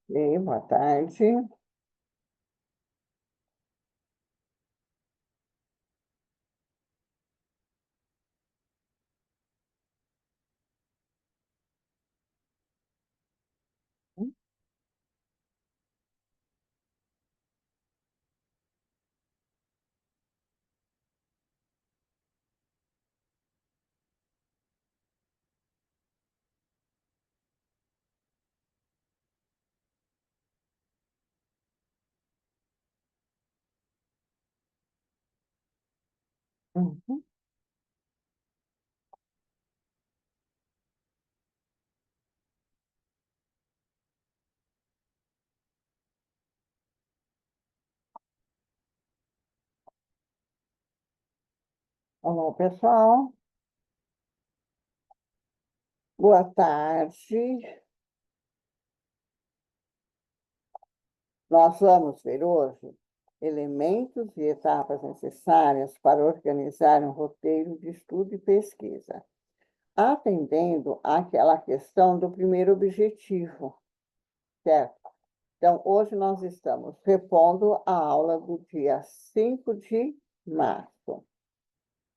E boa tarde. Uhum. Olá, pessoal. Boa tarde. Nós vamos ver hoje elementos e etapas necessárias para organizar um roteiro de estudo e pesquisa, atendendo àquela questão do primeiro objetivo, certo? Então, hoje nós estamos repondo a aula do dia 5 de março.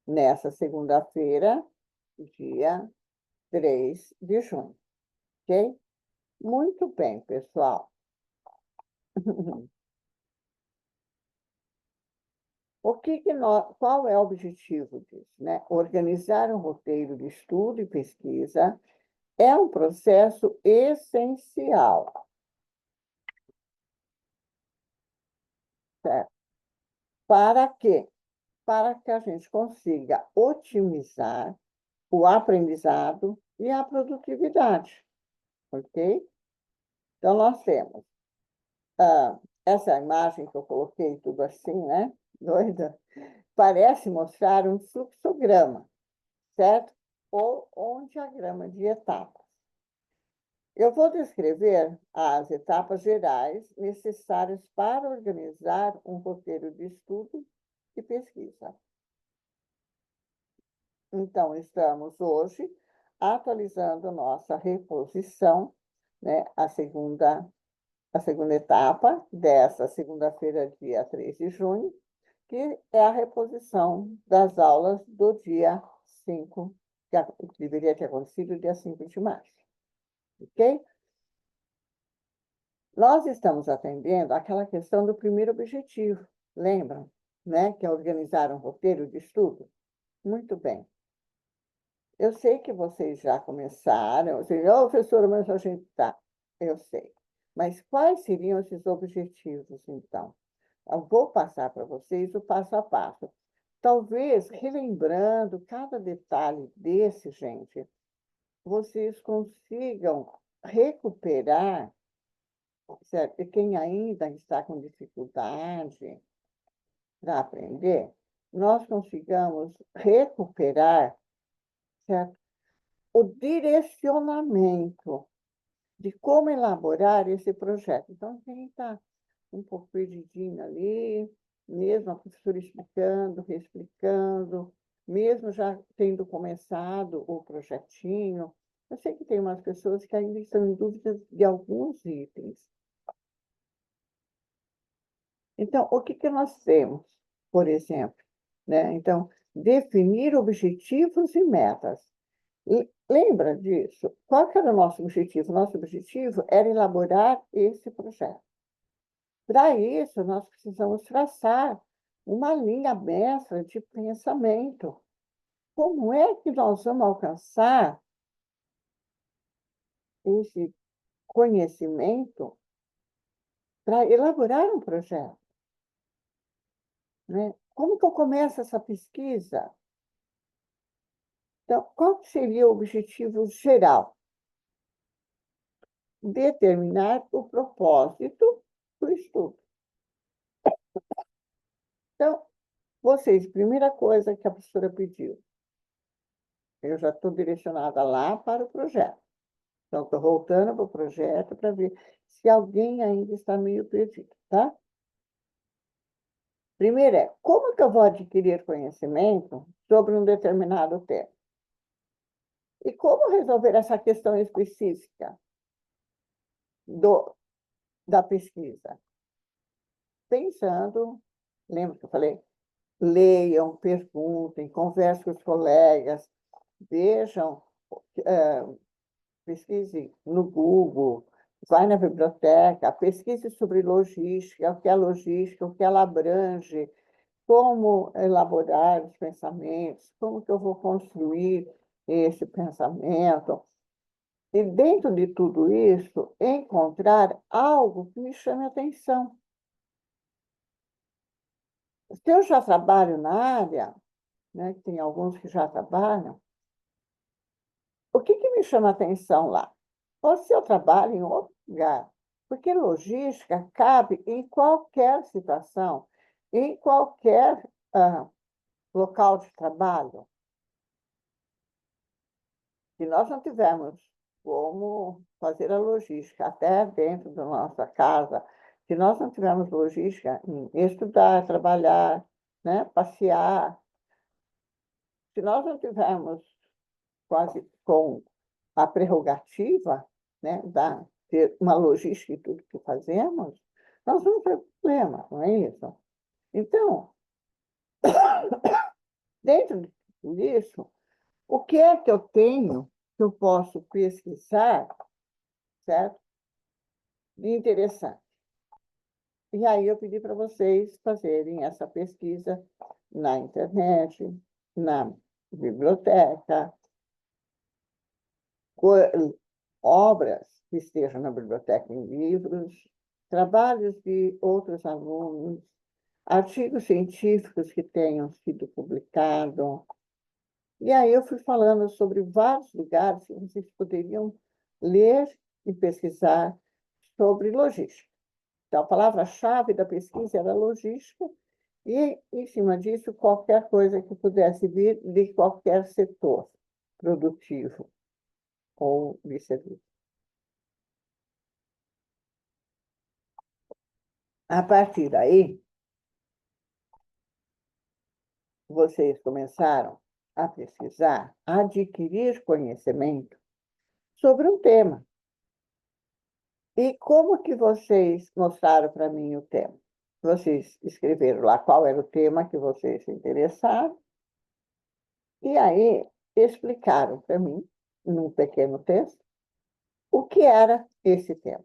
Nessa segunda-feira, dia 3 de junho, ok? Muito bem, pessoal. Qual é o objetivo disso, né? Organizar um roteiro de estudo e pesquisa é um processo essencial, certo? Para quê? Para que a gente consiga otimizar o aprendizado e a produtividade, ok? Então, nós temos essa imagem que eu coloquei, tudo assim, né? Doida. Parece mostrar um fluxograma, certo? Ou um diagrama de etapas. Eu vou descrever as etapas gerais necessárias para organizar um roteiro de estudo e pesquisa. Então, estamos hoje atualizando nossa reposição, né? A segunda etapa dessa segunda-feira, dia 3 de junho, que é a reposição das aulas do dia 5, que deveria ter acontecido dia 5 de março, ok? Nós estamos atendendo aquela questão do primeiro objetivo, lembram, né? Que é organizar um roteiro de estudo? Muito bem. Eu sei que vocês já começaram, assim, oh, professora, mas a gente está. Eu sei. Mas quais seriam esses objetivos, então? Eu vou passar para vocês o passo a passo. Talvez, relembrando cada detalhe desse, gente, vocês consigam recuperar, certo? E quem ainda está com dificuldade para aprender, nós consigamos recuperar, certo? O direcionamento de como elaborar esse projeto. Então, quem está um pouco perdidinho ali, mesmo a professora explicando, reexplicando, mesmo já tendo começado o projetinho, eu sei que tem umas pessoas que ainda estão em dúvidas de alguns itens. Então, o que nós temos, por exemplo, né? Então, definir objetivos e metas. Lembra disso? Qual que era o nosso objetivo? Nosso objetivo era elaborar esse projeto. Para isso, nós precisamos traçar uma linha mestra de pensamento. Como é que nós vamos alcançar esse conhecimento para elaborar um projeto, né? Como que eu começo essa pesquisa? Então, qual que seria o objetivo geral? Determinar o propósito do estudo. Então, vocês, primeira coisa que a professora pediu, eu já estou direcionada lá para o projeto. Então, estou voltando para o projeto para ver se alguém ainda está meio perdido, tá? Primeiro como que eu vou adquirir conhecimento sobre um determinado tema? E como resolver essa questão específica da pesquisa? Pensando, lembra que eu falei? Leiam, perguntem, conversem com os colegas, vejam, pesquise no Google, vai na biblioteca, pesquise sobre logística, o que ela abrange, como elaborar os pensamentos, como que eu vou construir esse pensamento. E dentro de tudo isso, encontrar algo que me chame a atenção. Se eu já trabalho na área, né, tem alguns que já trabalham, o que me chama a atenção lá? Ou se eu trabalho em outro lugar, porque logística cabe em qualquer situação, em qualquer local de trabalho. Se nós não tivermos como fazer a logística até dentro da nossa casa, se nós não tivermos logística em estudar, trabalhar, né, passear, se nós não tivermos quase com a prerrogativa, né, da ter uma logística em tudo que fazemos, nós vamos ter problema, não é isso? Então, dentro de tudo isso, o que é que eu tenho que eu posso pesquisar, certo? De interessante. E aí eu pedi para vocês fazerem essa pesquisa na internet, na biblioteca, obras que estejam na biblioteca em livros, trabalhos de outros alunos, artigos científicos que tenham sido publicados. E aí eu fui falando sobre vários lugares que vocês poderiam ler e pesquisar sobre logística. Então, a palavra-chave da pesquisa era logística, e, em cima disso, qualquer coisa que pudesse vir de qualquer setor produtivo ou de serviço. A partir daí, vocês começaram a pesquisar, a adquirir conhecimento sobre um tema. E como que vocês mostraram para mim o tema? Vocês escreveram lá qual era o tema que vocês se interessaram, e aí explicaram para mim, num pequeno texto, o que era esse tema,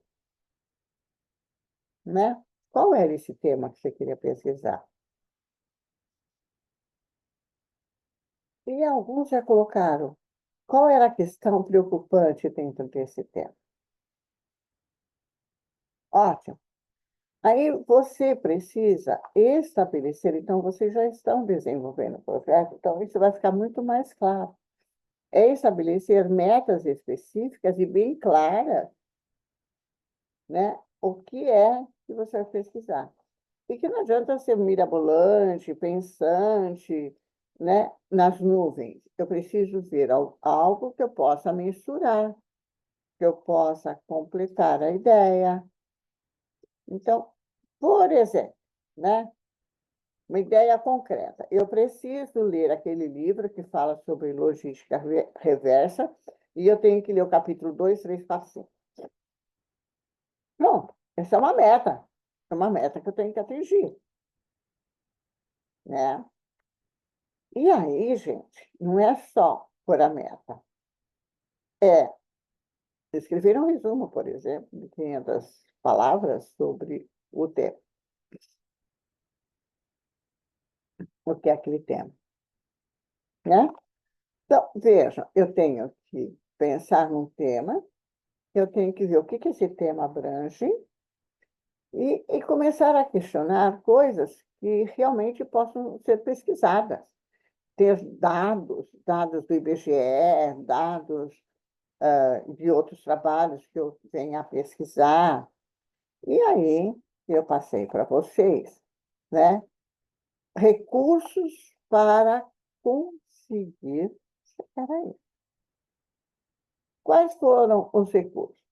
né? Qual era esse tema que você queria pesquisar? E alguns já colocaram qual era a questão preocupante dentro desse tema. Ótimo. Aí você precisa estabelecer, então vocês já estão desenvolvendo o projeto, então isso vai ficar muito mais claro. É estabelecer metas específicas e bem claras, né? O que é que você vai pesquisar. E que não adianta ser mirabolante, pensante, né, nas nuvens. Eu preciso ver algo que eu possa mensurar, que eu possa completar a ideia. Então, por exemplo, né, uma ideia concreta. Eu preciso ler aquele livro que fala sobre logística reversa e eu tenho que ler o capítulo 2, 3, 4, 5. Pronto, essa é uma meta. É uma meta que eu tenho que atingir, né? E aí, gente, não é só por a meta. É escrever um resumo, por exemplo, de 500 palavras sobre o tema. O que é aquele tema, né? Então, vejam, eu tenho que pensar num tema, eu tenho que ver o que esse tema abrange e começar a questionar coisas que realmente possam ser pesquisadas. Ter dados do IBGE, dados de outros trabalhos que eu venha a pesquisar. E aí, eu passei para vocês, né, recursos para conseguir chegar a isso. Quais foram os recursos?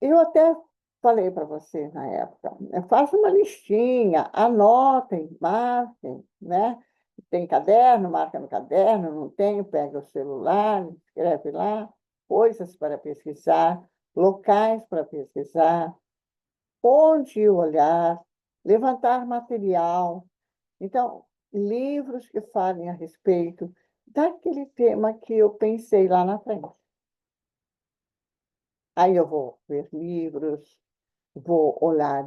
Eu até falei para você na época, né, faça uma listinha, anotem, marquem, né? Tem caderno, marca no caderno, não tem, pega o celular, escreve lá, coisas para pesquisar, locais para pesquisar, onde olhar, levantar material. Então, livros que falem a respeito daquele tema que eu pensei lá na frente. Aí eu vou ver livros, vou olhar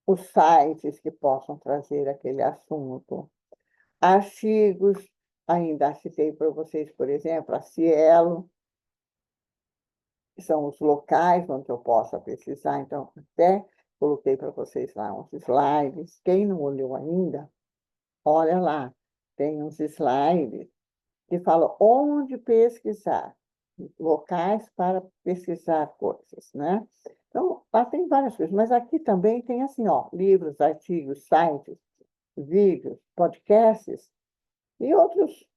os sites que possam trazer aquele assunto, artigos, ainda citei para vocês, por exemplo, a Cielo, que são os locais onde eu possa pesquisar, então até coloquei para vocês lá uns slides. Quem não olhou ainda, olha lá, tem uns slides que falam onde pesquisar, locais para pesquisar coisas, né? Então, lá tem várias coisas, mas aqui também tem assim, ó, livros, artigos, sites, vídeos, podcasts e e outros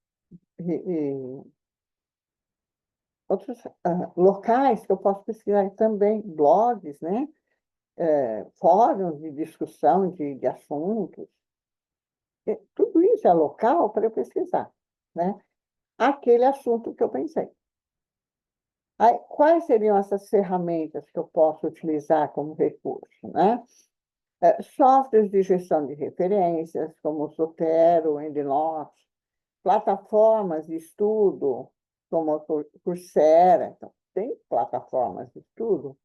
locais que eu posso pesquisar também, blogs, né? Fóruns de discussão de assuntos. Tudo isso é local para eu pesquisar, né? Aquele assunto que eu pensei. Aí, quais seriam essas ferramentas que eu posso utilizar como recurso, né? Softwares de gestão de referências, como o Zotero, EndNote, plataformas de estudo, como a Coursera. Então, tem plataformas de estudo,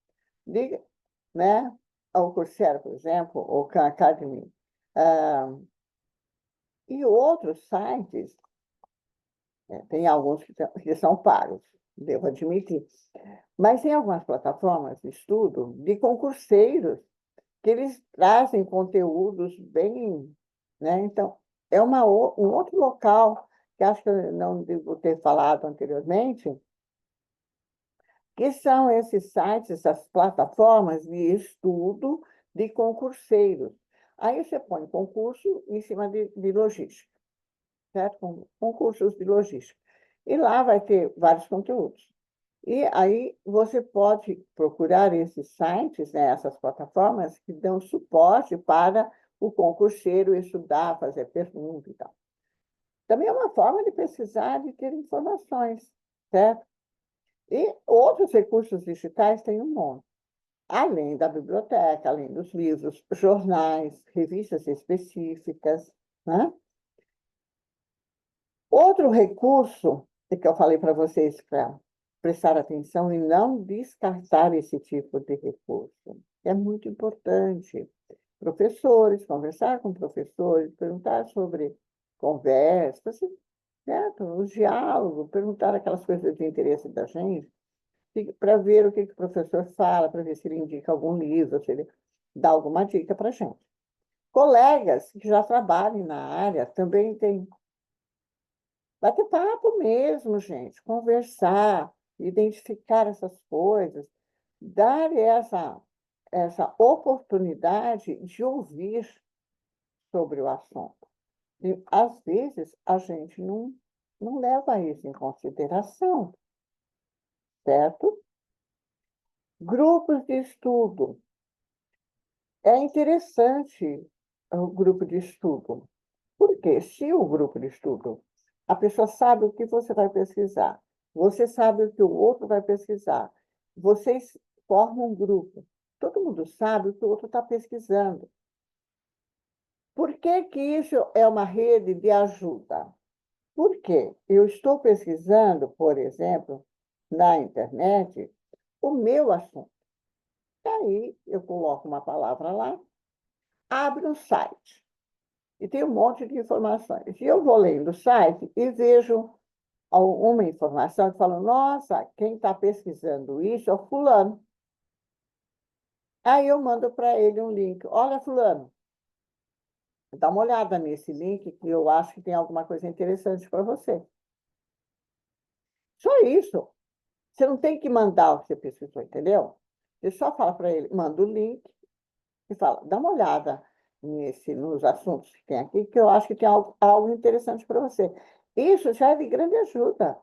né? O Coursera, por exemplo, o Khan Academy, ah, e outros sites, tem alguns que são pagos, devo admitir, mas tem algumas plataformas de estudo de concurseiros que eles trazem conteúdos bem, né? Então, é um outro local que acho que eu não devo ter falado anteriormente, que são esses sites, essas plataformas de estudo de concurseiros. Aí você põe concurso em cima de logística, certo? Concursos de logística. E lá vai ter vários conteúdos. E aí você pode procurar esses sites, né, essas plataformas que dão suporte para o concurseiro estudar, fazer perguntas e tal. Também é uma forma de pesquisar, de ter informações, certo? E outros recursos digitais tem um monte. Além da biblioteca, além dos livros, jornais, revistas específicas, né? Outro recurso que eu falei para vocês para prestar atenção e não descartar esse tipo de recurso. É muito importante. Professores, conversar com professores, perguntar sobre conversas, certo? O diálogo, perguntar aquelas coisas de interesse da gente, para ver o que o professor fala, para ver se ele indica algum livro, se ele dá alguma dica para a gente. Colegas que já trabalham na área também têm. Bater papo mesmo, gente, conversar, identificar essas coisas, dar essa oportunidade de ouvir sobre o assunto. E, às vezes, a gente não leva isso em consideração, certo? Grupos de estudo. É interessante o grupo de estudo, porque se o grupo de estudo, a pessoa sabe o que você vai pesquisar, você sabe o que o outro vai pesquisar, vocês formam um grupo, todo mundo sabe o que o outro está pesquisando. Por que que isso é uma rede de ajuda? Porque eu estou pesquisando, por exemplo, na internet, o meu assunto. Aí eu coloco uma palavra lá, abre um site. E tem um monte de informações. E eu vou lendo o site e vejo alguma informação e falo, nossa, quem está pesquisando isso é o fulano. Aí eu mando para ele um link. Olha, fulano, dá uma olhada nesse link que eu acho que tem alguma coisa interessante para você. Só isso. Você não tem que mandar o que você pesquisou, entendeu? Você só fala para ele, manda o link e fala, dá uma olhada nos assuntos que tem aqui, que eu acho que tem algo interessante para você. Isso já é de grande ajuda.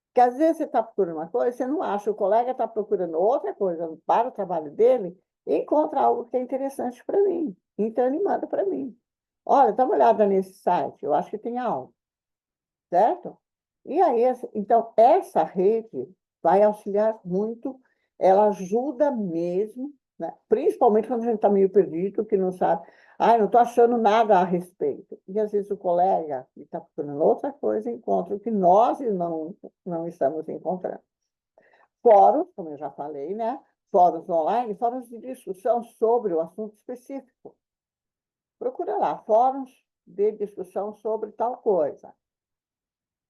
Porque às vezes você está procurando uma coisa, você não acha, o colega está procurando outra coisa para o trabalho dele e encontra algo que é interessante para mim. Então ele manda para mim. Olha, dá uma olhada nesse site, eu acho que tem algo, certo? E aí, então, essa rede vai auxiliar muito, ela ajuda mesmo, né? Principalmente quando a gente está meio perdido, que não sabe, não estou achando nada a respeito. E às vezes o colega que está procurando outra coisa encontra o que nós não estamos encontrando. Fóruns, como eu já falei, né? Fóruns online, fóruns de discussão sobre o assunto específico. Procura lá, fóruns de discussão sobre tal coisa.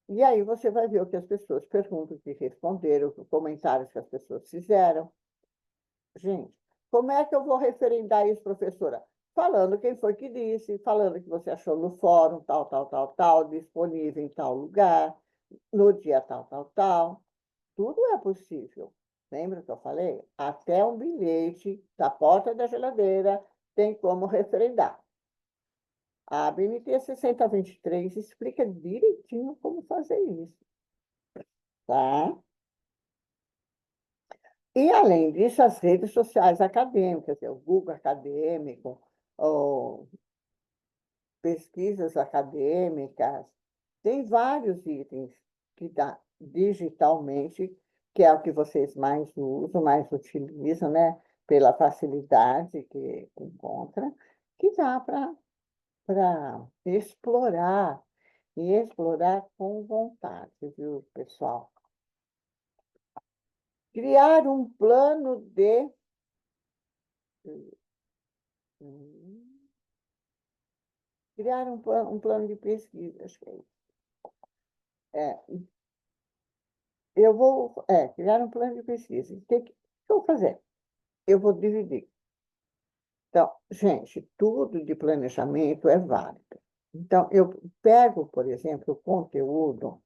E aí você vai ver o que as pessoas perguntam, o que responderam, os comentários que as pessoas fizeram. Gente, como é que eu vou referendar isso, professora? Falando quem foi que disse, falando que você achou no fórum, tal, tal, tal, tal, disponível em tal lugar, no dia tal, tal, tal. Tudo é possível. Lembra que eu falei? Até um bilhete da porta da geladeira tem como referendar. A ABNT 6023 explica direitinho como fazer isso, tá? E, além disso, as redes sociais acadêmicas, o Google Acadêmico, ou pesquisas acadêmicas, tem vários itens que dá digitalmente, que é o que vocês mais usam, mais utilizam, né? Pela facilidade que encontra, que dá para explorar, e explorar com vontade, viu, pessoal? Criar um plano de. Criar um plano de pesquisa, acho que é isso. Eu vou criar um plano de pesquisa. O que eu vou fazer? Eu vou dividir. Então, gente, tudo de planejamento é válido. Então, eu pego, por exemplo, o conteúdo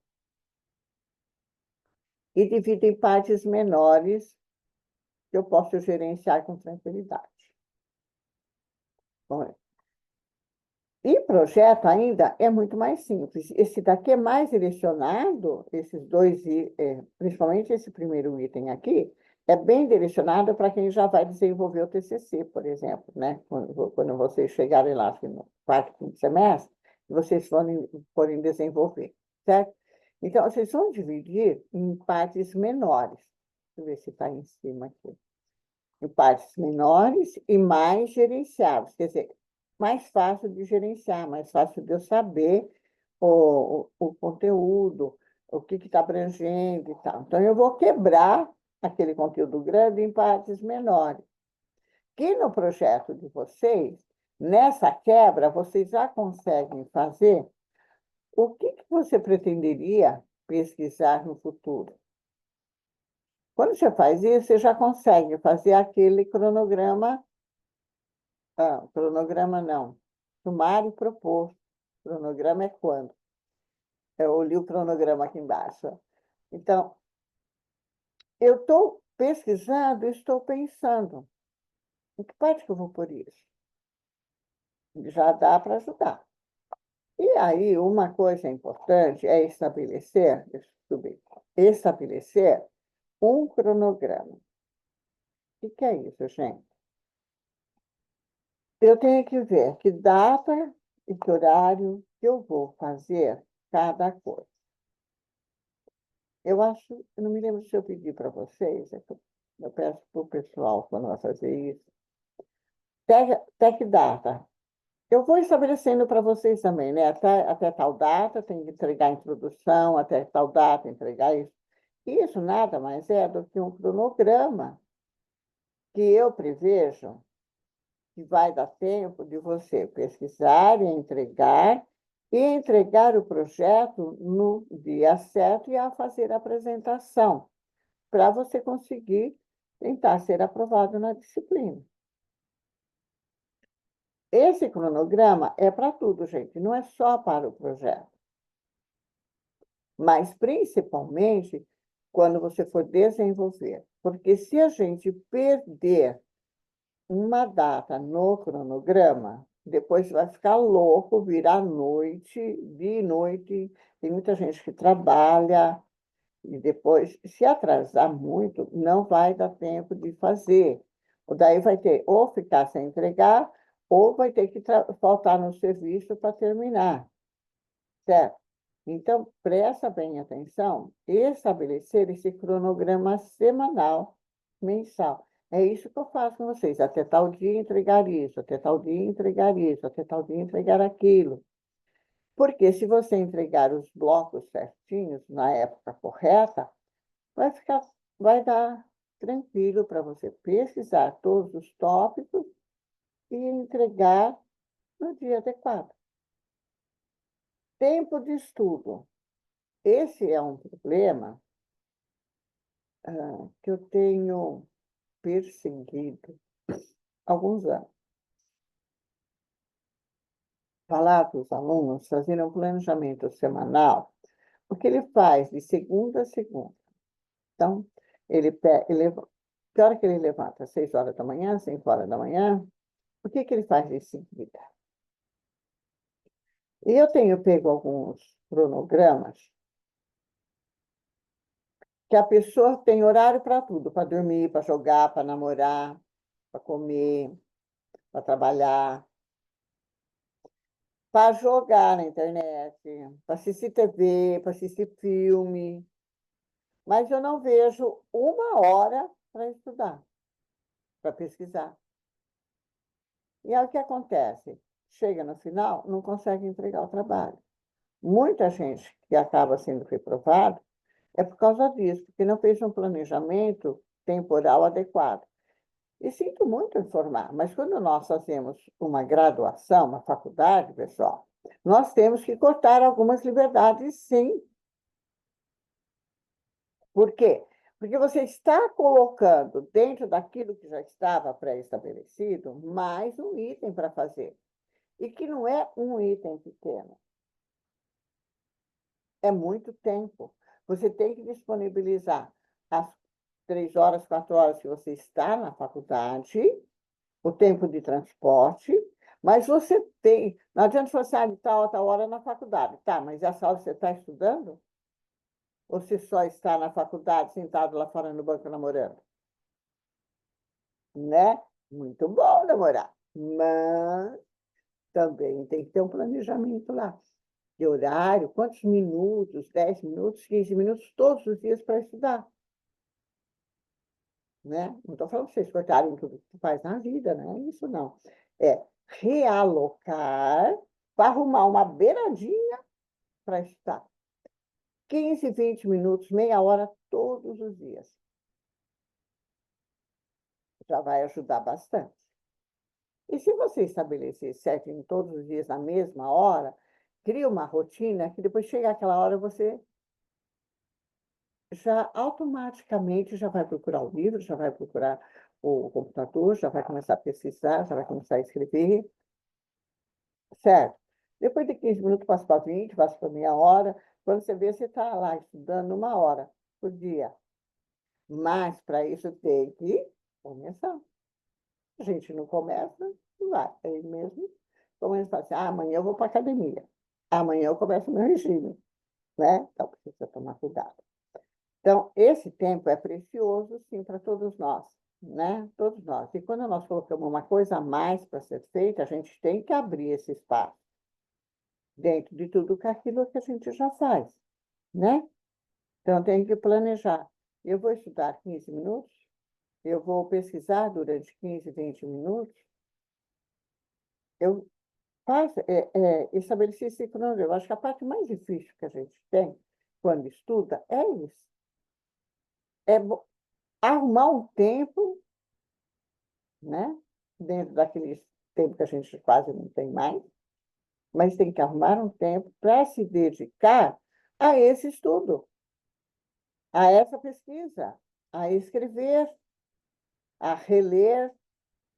e divido em partes menores que eu posso gerenciar com tranquilidade. Bom, e projeto ainda é muito mais simples. Esse daqui é mais direcionado, esses dois, principalmente esse primeiro item aqui, é bem direcionado para quem já vai desenvolver o TCC, por exemplo, né? Quando vocês chegarem lá assim, no quarto, quinto semestre, vocês forem desenvolver, certo? Então, vocês vão dividir em partes menores. Deixa eu ver se está em cima aqui. Em partes menores e mais gerenciáveis. Quer dizer, mais fácil de gerenciar, mais fácil de eu saber o conteúdo, o que está abrangendo e tal. Então, eu vou quebrar aquele conteúdo grande em partes menores. Que no projeto de vocês, nessa quebra, vocês já conseguem fazer o que você pretenderia pesquisar no futuro. Quando você faz isso, você já consegue fazer aquele cronograma. Cronograma não. Sumário proposto. Cronograma é quando? Eu li o cronograma aqui embaixo. Então, eu estou pesquisando, estou pensando. Em que parte que eu vou por isso? Já dá para ajudar. E aí, uma coisa importante é estabelecer um cronograma. O que é isso, gente? Eu tenho que ver que data e que horário que eu vou fazer cada coisa. Eu acho, eu não me lembro se eu pedi para vocês, eu peço para o pessoal quando vai fazer isso. Até que data? Eu vou estabelecendo para vocês também, né? Até tal data tem que entregar a introdução, até tal data entregar isso. Isso nada mais é do que um cronograma que eu prevejo que vai dar tempo de você pesquisar e entregar o projeto no dia certo e a fazer a apresentação, para você conseguir tentar ser aprovado na disciplina. Esse cronograma é para tudo, gente, não é só para o projeto. Mas, principalmente, quando você for desenvolver. Porque se a gente perder uma data no cronograma, depois vai ficar louco, virar noite, dia e noite. Tem muita gente que trabalha, e depois, se atrasar muito, não vai dar tempo de fazer. Daí vai ter ou ficar sem entregar, ou vai ter que faltar no serviço para terminar, certo? Então, presta bem atenção e estabelecer esse cronograma semanal, mensal. É isso que eu faço com vocês. Até tal dia entregar isso, até tal dia entregar isso, até tal dia entregar aquilo. Porque se você entregar os blocos certinhos na época correta, vai ficar, vai dar tranquilo para você pesquisar todos os tópicos e entregar no dia adequado. Tempo de estudo. Esse é um problema que eu tenho perseguido há alguns anos. Falar para os alunos fazerem um planejamento semanal, o que ele faz de segunda a segunda. Então, que hora que ele levanta? 6 horas da manhã, 5 horas da manhã? O que ele faz em seguida? E eu tenho pego alguns cronogramas que a pessoa tem horário para tudo, para dormir, para jogar, para namorar, para comer, para trabalhar, para jogar na internet, para assistir TV, para assistir filme. Mas eu não vejo uma hora para estudar, para pesquisar. E aí o que acontece? Chega no final, não consegue entregar o trabalho. Muita gente que acaba sendo reprovada é por causa disso, porque não fez um planejamento temporal adequado. E sinto muito informar, mas quando nós fazemos uma graduação, uma faculdade, pessoal, nós temos que cortar algumas liberdades, sim. Por quê? Porque você está colocando dentro daquilo que já estava pré-estabelecido mais um item para fazer. E que não é um item pequeno. É muito tempo. Você tem que disponibilizar as 3 horas, 4 horas que você está na faculdade, o tempo de transporte, mas você tem. Não adianta você sair de tal a tal hora na faculdade. Tá, mas essa hora você está estudando? Ou você só está na faculdade, sentado lá fora no banco namorando? Né? Muito bom namorar. Mas também tem que ter um planejamento lá. De horário, quantos minutos, 10 minutos, 15 minutos, todos os dias para estudar. Né? Não estou falando para vocês cortarem tudo que faz na vida, não é isso não. É realocar para arrumar uma beiradinha para estudar. 15, 20 minutos, meia hora, todos os dias. Já vai ajudar bastante. E se você estabelecer certinho todos os dias na mesma hora, cria uma rotina que depois chega aquela hora você já automaticamente já vai procurar o livro, já vai procurar o computador, já vai começar a pesquisar, já vai começar a escrever, certo? Depois de 15 minutos, passa para 20, passa para meia hora. Quando você vê, você está lá estudando 1 hora por dia. Mas, para isso, tem que começar. A gente não começa, não vai. Aí mesmo, começa a falar assim, amanhã eu vou para a academia. Amanhã eu começo o meu regime, né? Então, precisa tomar cuidado. Então, esse tempo é precioso, sim, para todos nós, né? Todos nós. E quando nós colocamos uma coisa a mais para ser feita, a gente tem que abrir esse espaço dentro de tudo aquilo que a gente já faz, né? Então, tem que planejar. Eu vou estudar 15 minutos, eu vou pesquisar durante 15, 20 minutos, eu estabeleci esse cronograma. Eu acho que a parte mais difícil que a gente tem quando estuda é isso. É arrumar um tempo, né? Dentro daquele tempo que a gente quase não tem mais, mas tem que arrumar um tempo para se dedicar a esse estudo, a essa pesquisa, a escrever, a reler,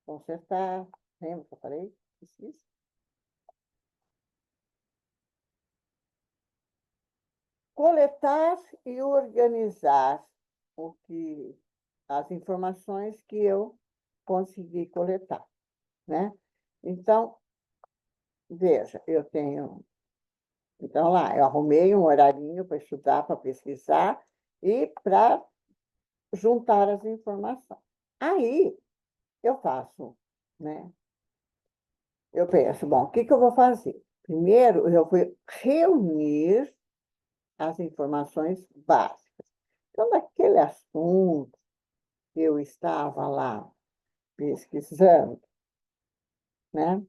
consertar. Lembra que eu falei? Pesquisa. Coletar e organizar as informações que eu consegui coletar, né? Então, veja, eu tenho. Então, lá, eu arrumei um horarinho para estudar, para pesquisar e para juntar as informações. Aí, eu faço, né? Eu penso, bom, o que que eu vou fazer? Primeiro, eu vou reunir as informações básicas. Então, daquele assunto eu estava lá pesquisando, né?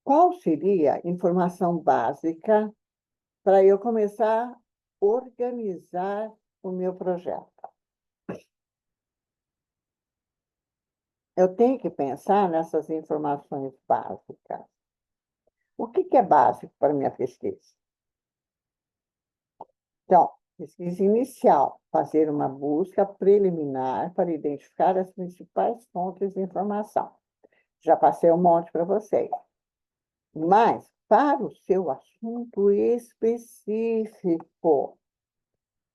Qual seria a informação básica para eu começar a organizar o meu projeto? Eu tenho que pensar nessas informações básicas. O que que é básico para a minha pesquisa? Então, pesquisa inicial, fazer uma busca preliminar para identificar as principais fontes de informação. Já passei um monte para vocês. Mas, para o seu assunto específico,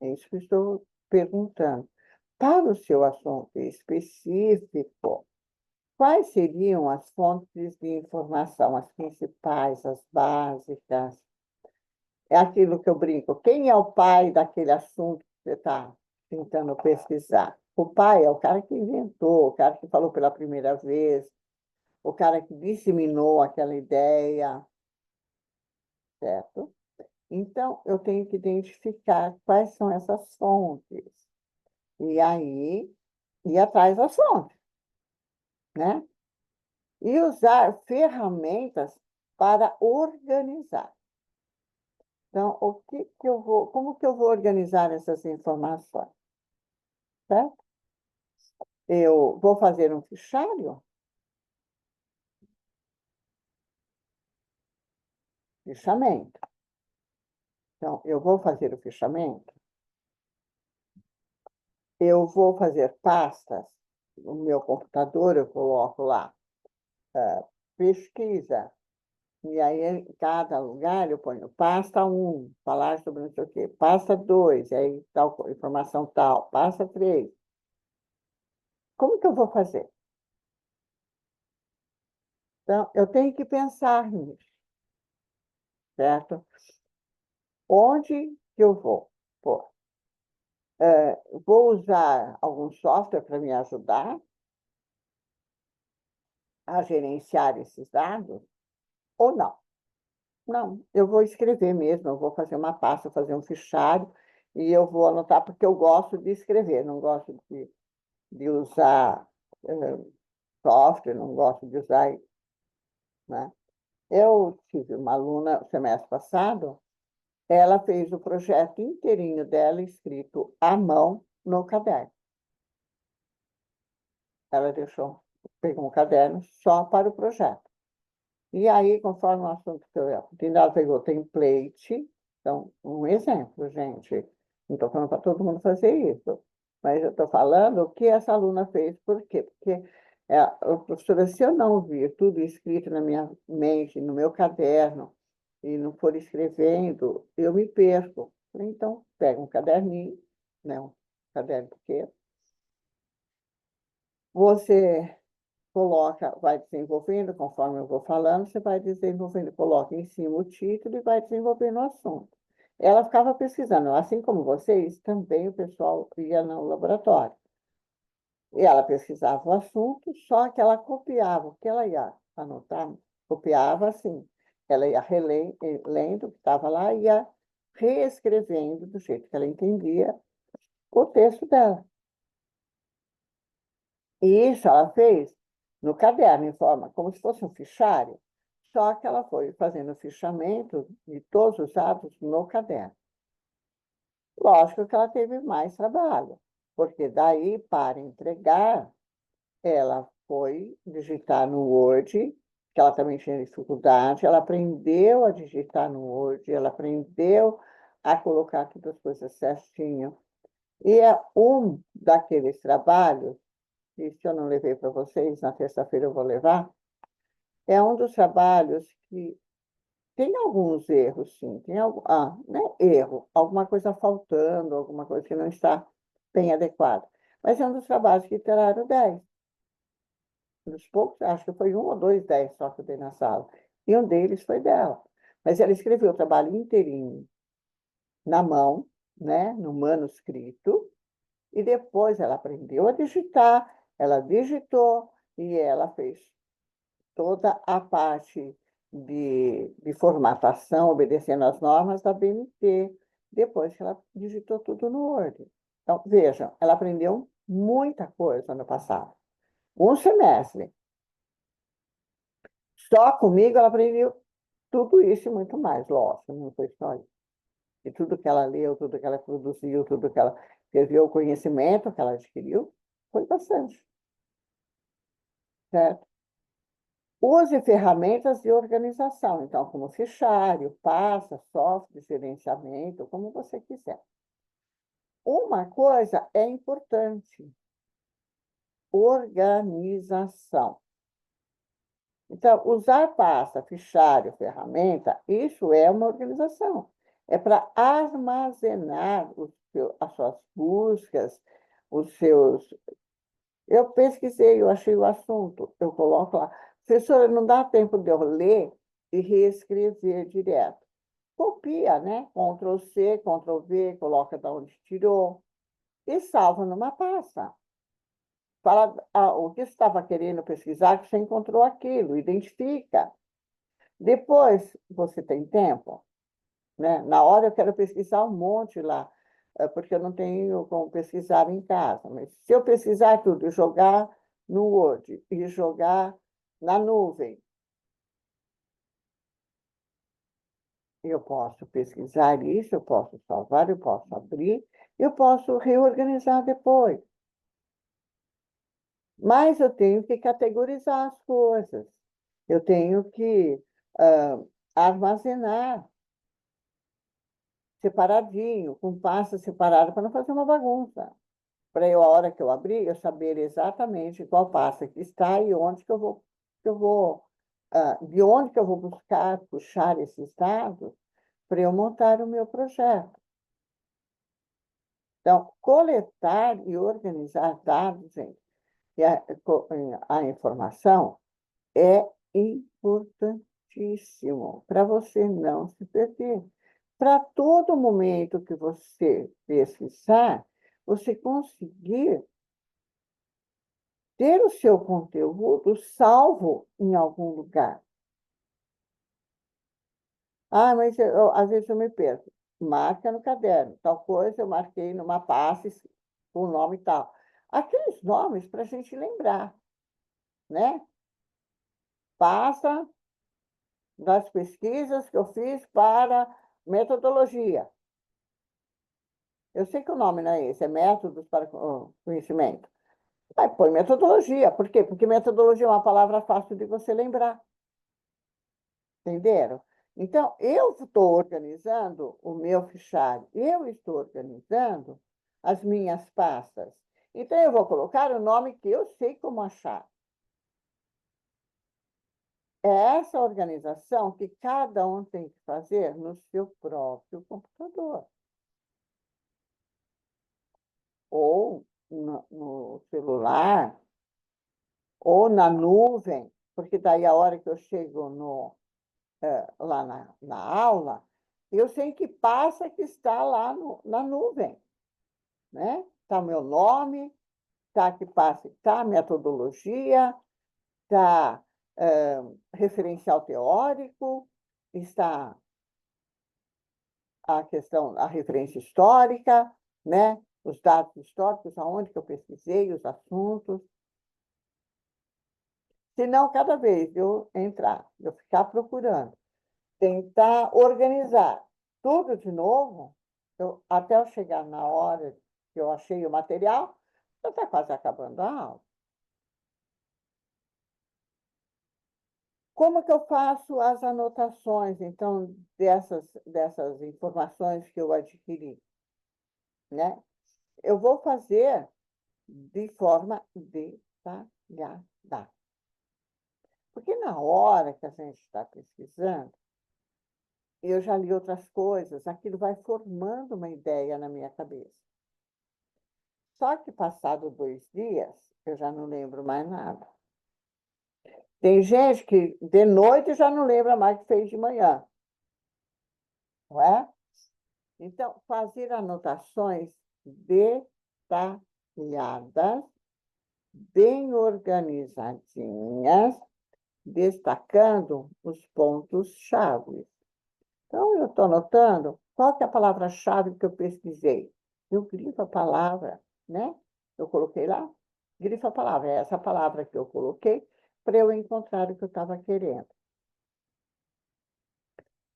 é isso que eu estou perguntando. Para o seu assunto específico, quais seriam as fontes de informação, as principais, as básicas? É aquilo que eu brinco. Quem é o pai daquele assunto que você está tentando pesquisar? O pai é o cara que inventou, o cara que falou pela primeira vez, o cara que disseminou aquela ideia, certo? Então, eu tenho que identificar quais são essas fontes. E aí, ir atrás das fontes, né? E usar ferramentas para organizar. Então, como que eu vou organizar essas informações? Certo? Eu vou fazer um fichário? Fichamento. Então, eu vou fazer o fichamento, eu vou fazer pastas. No meu computador, eu coloco lá, pesquisa. E aí, em cada lugar, eu ponho pasta 1, falar sobre não sei o quê, pasta 2, aí tal informação tal, pasta 3. Como que eu vou fazer? Então, eu tenho que pensar nisso, certo? Onde que eu vou? Pô, vou usar algum software para me ajudar a gerenciar esses dados ou não? Não, eu vou escrever mesmo, eu vou fazer uma pasta, fazer um fichário e eu vou anotar porque eu gosto de escrever, não gosto de usar software, não gosto de usar, né? Eu tive uma aluna semestre passado, ela fez o projeto inteirinho dela escrito à mão no caderno. Ela pegou um caderno só para o projeto. E aí, conforme o assunto que eu ia, ela pegou o template, então, um exemplo, gente. Não estou falando para todo mundo fazer isso, mas eu estou falando o que essa aluna fez, por quê? Porque, professora, se eu não vir tudo escrito na minha mente, no meu caderno, e não for escrevendo, eu me perco. Então, pega um caderninho, né, um caderno pequeno, você coloca, vai desenvolvendo, conforme eu vou falando, você vai desenvolvendo, coloca em cima o título e vai desenvolvendo o assunto. Ela ficava pesquisando, assim como vocês, também o pessoal ia no laboratório. E ela pesquisava o assunto, só que ela copiava, o que ela ia anotar, copiava assim. Ela ia relendo o que estava lá e ia reescrevendo do jeito que ela entendia o texto dela. E isso ela fez no caderno, em forma como se fosse um fichário, só que ela foi fazendo o fichamento de todos os atos no caderno. Lógico que ela teve mais trabalho, porque daí, para entregar, ela foi digitar no Word, que ela também tinha dificuldade, ela aprendeu a digitar no Word, ela aprendeu a colocar todas as coisas certinho. E é um daqueles trabalhos e se eu não levei para vocês, na terça-feira eu vou levar, é um dos trabalhos que tem alguns erros, sim. Tem não é erro, alguma coisa faltando, alguma coisa que não está bem adequada. Mas é um dos trabalhos que tiraram 10. Dos poucos, acho que foi um ou dois 10 só que eu dei na sala. E um deles foi dela. Mas ela escreveu o trabalho inteirinho na mão, né, no manuscrito, e depois ela aprendeu a digitar, ela digitou e ela fez toda a parte de formatação, obedecendo às normas da BNT, depois que ela digitou tudo no Word. Então, vejam, ela aprendeu muita coisa no passado. Um semestre. Só comigo ela aprendeu tudo isso e muito mais, lógico, não foi só isso. E tudo que ela leu, tudo que ela produziu, tudo que ela escreveu, o conhecimento que ela adquiriu, foi bastante, certo? Use ferramentas de organização, então, como fichário, pasta, software, gerenciamento, como você quiser. Uma coisa é importante: organização. Então, usar pasta, fichário, ferramenta, isso é uma organização. É para armazenar as suas buscas, os seus. Eu pesquisei, eu achei o assunto, eu coloco lá. Professora, não dá tempo de eu ler e reescrever direto. Copia, né? Ctrl+C, Ctrl+V, coloca de onde tirou e salva numa pasta. Fala o que você estava querendo pesquisar, que você encontrou aquilo, identifica. Depois, você tem tempo, né? Na hora eu quero pesquisar um monte lá, porque eu não tenho como pesquisar em casa. Mas se eu pesquisar tudo e jogar no Word e jogar na nuvem, eu posso pesquisar isso, eu posso salvar, eu posso abrir, eu posso reorganizar depois. Mas eu tenho que categorizar as coisas. Eu tenho que armazenar separadinho, com pasta separada, para não fazer uma bagunça. Para eu, a hora que eu abrir, eu saber exatamente qual pasta que está e onde de onde que eu vou buscar, puxar esses dados para eu montar o meu projeto. Então, coletar e organizar dados, gente, e a informação é importantíssimo para você não se perder. Para todo momento que você pesquisar, você conseguir ter o seu conteúdo salvo em algum lugar. Ah, mas às vezes eu me perco. Marca no caderno. Tal coisa eu marquei numa pasta com o nome e tal. Aqueles nomes para a gente lembrar, né? Pasta das pesquisas que eu fiz para metodologia. Eu sei que o nome não é esse, é métodos para conhecimento. Aí põe metodologia. Por quê? Porque metodologia é uma palavra fácil de você lembrar. Entenderam? Então, eu estou organizando o meu fichário, eu estou organizando as minhas pastas. Então, eu vou colocar o nome que eu sei como achar. É essa organização que cada um tem que fazer no seu próprio computador. Ou no celular, ou na nuvem, porque daí a hora que eu chego lá na aula, eu sei que passa que está lá na nuvem, né? Está o meu nome, está que passa, está a metodologia, está referencial teórico, está a questão, a referência histórica, né? Os dados históricos, aonde que eu pesquisei, os assuntos. Se não, cada vez eu entrar, eu ficar procurando, tentar organizar tudo de novo, até eu chegar na hora que eu achei o material, já está quase acabando a aula. Como que eu faço as anotações, então, dessas informações que eu adquiri, né? Eu vou fazer de forma detalhada. Porque na hora que a gente está pesquisando, eu já li outras coisas, aquilo vai formando uma ideia na minha cabeça. Só que passado 2 dias, eu já não lembro mais nada. Tem gente que de noite já não lembra mais o que fez de manhã, não é? Então, fazer anotações detalhadas, bem organizadinhas, destacando os pontos-chave. Então, eu estou anotando qual que é a palavra-chave que eu pesquisei. eu grifo a palavra, né? Eu coloquei lá, grifo a palavra. É essa palavra que eu coloquei para eu encontrar o que eu estava querendo.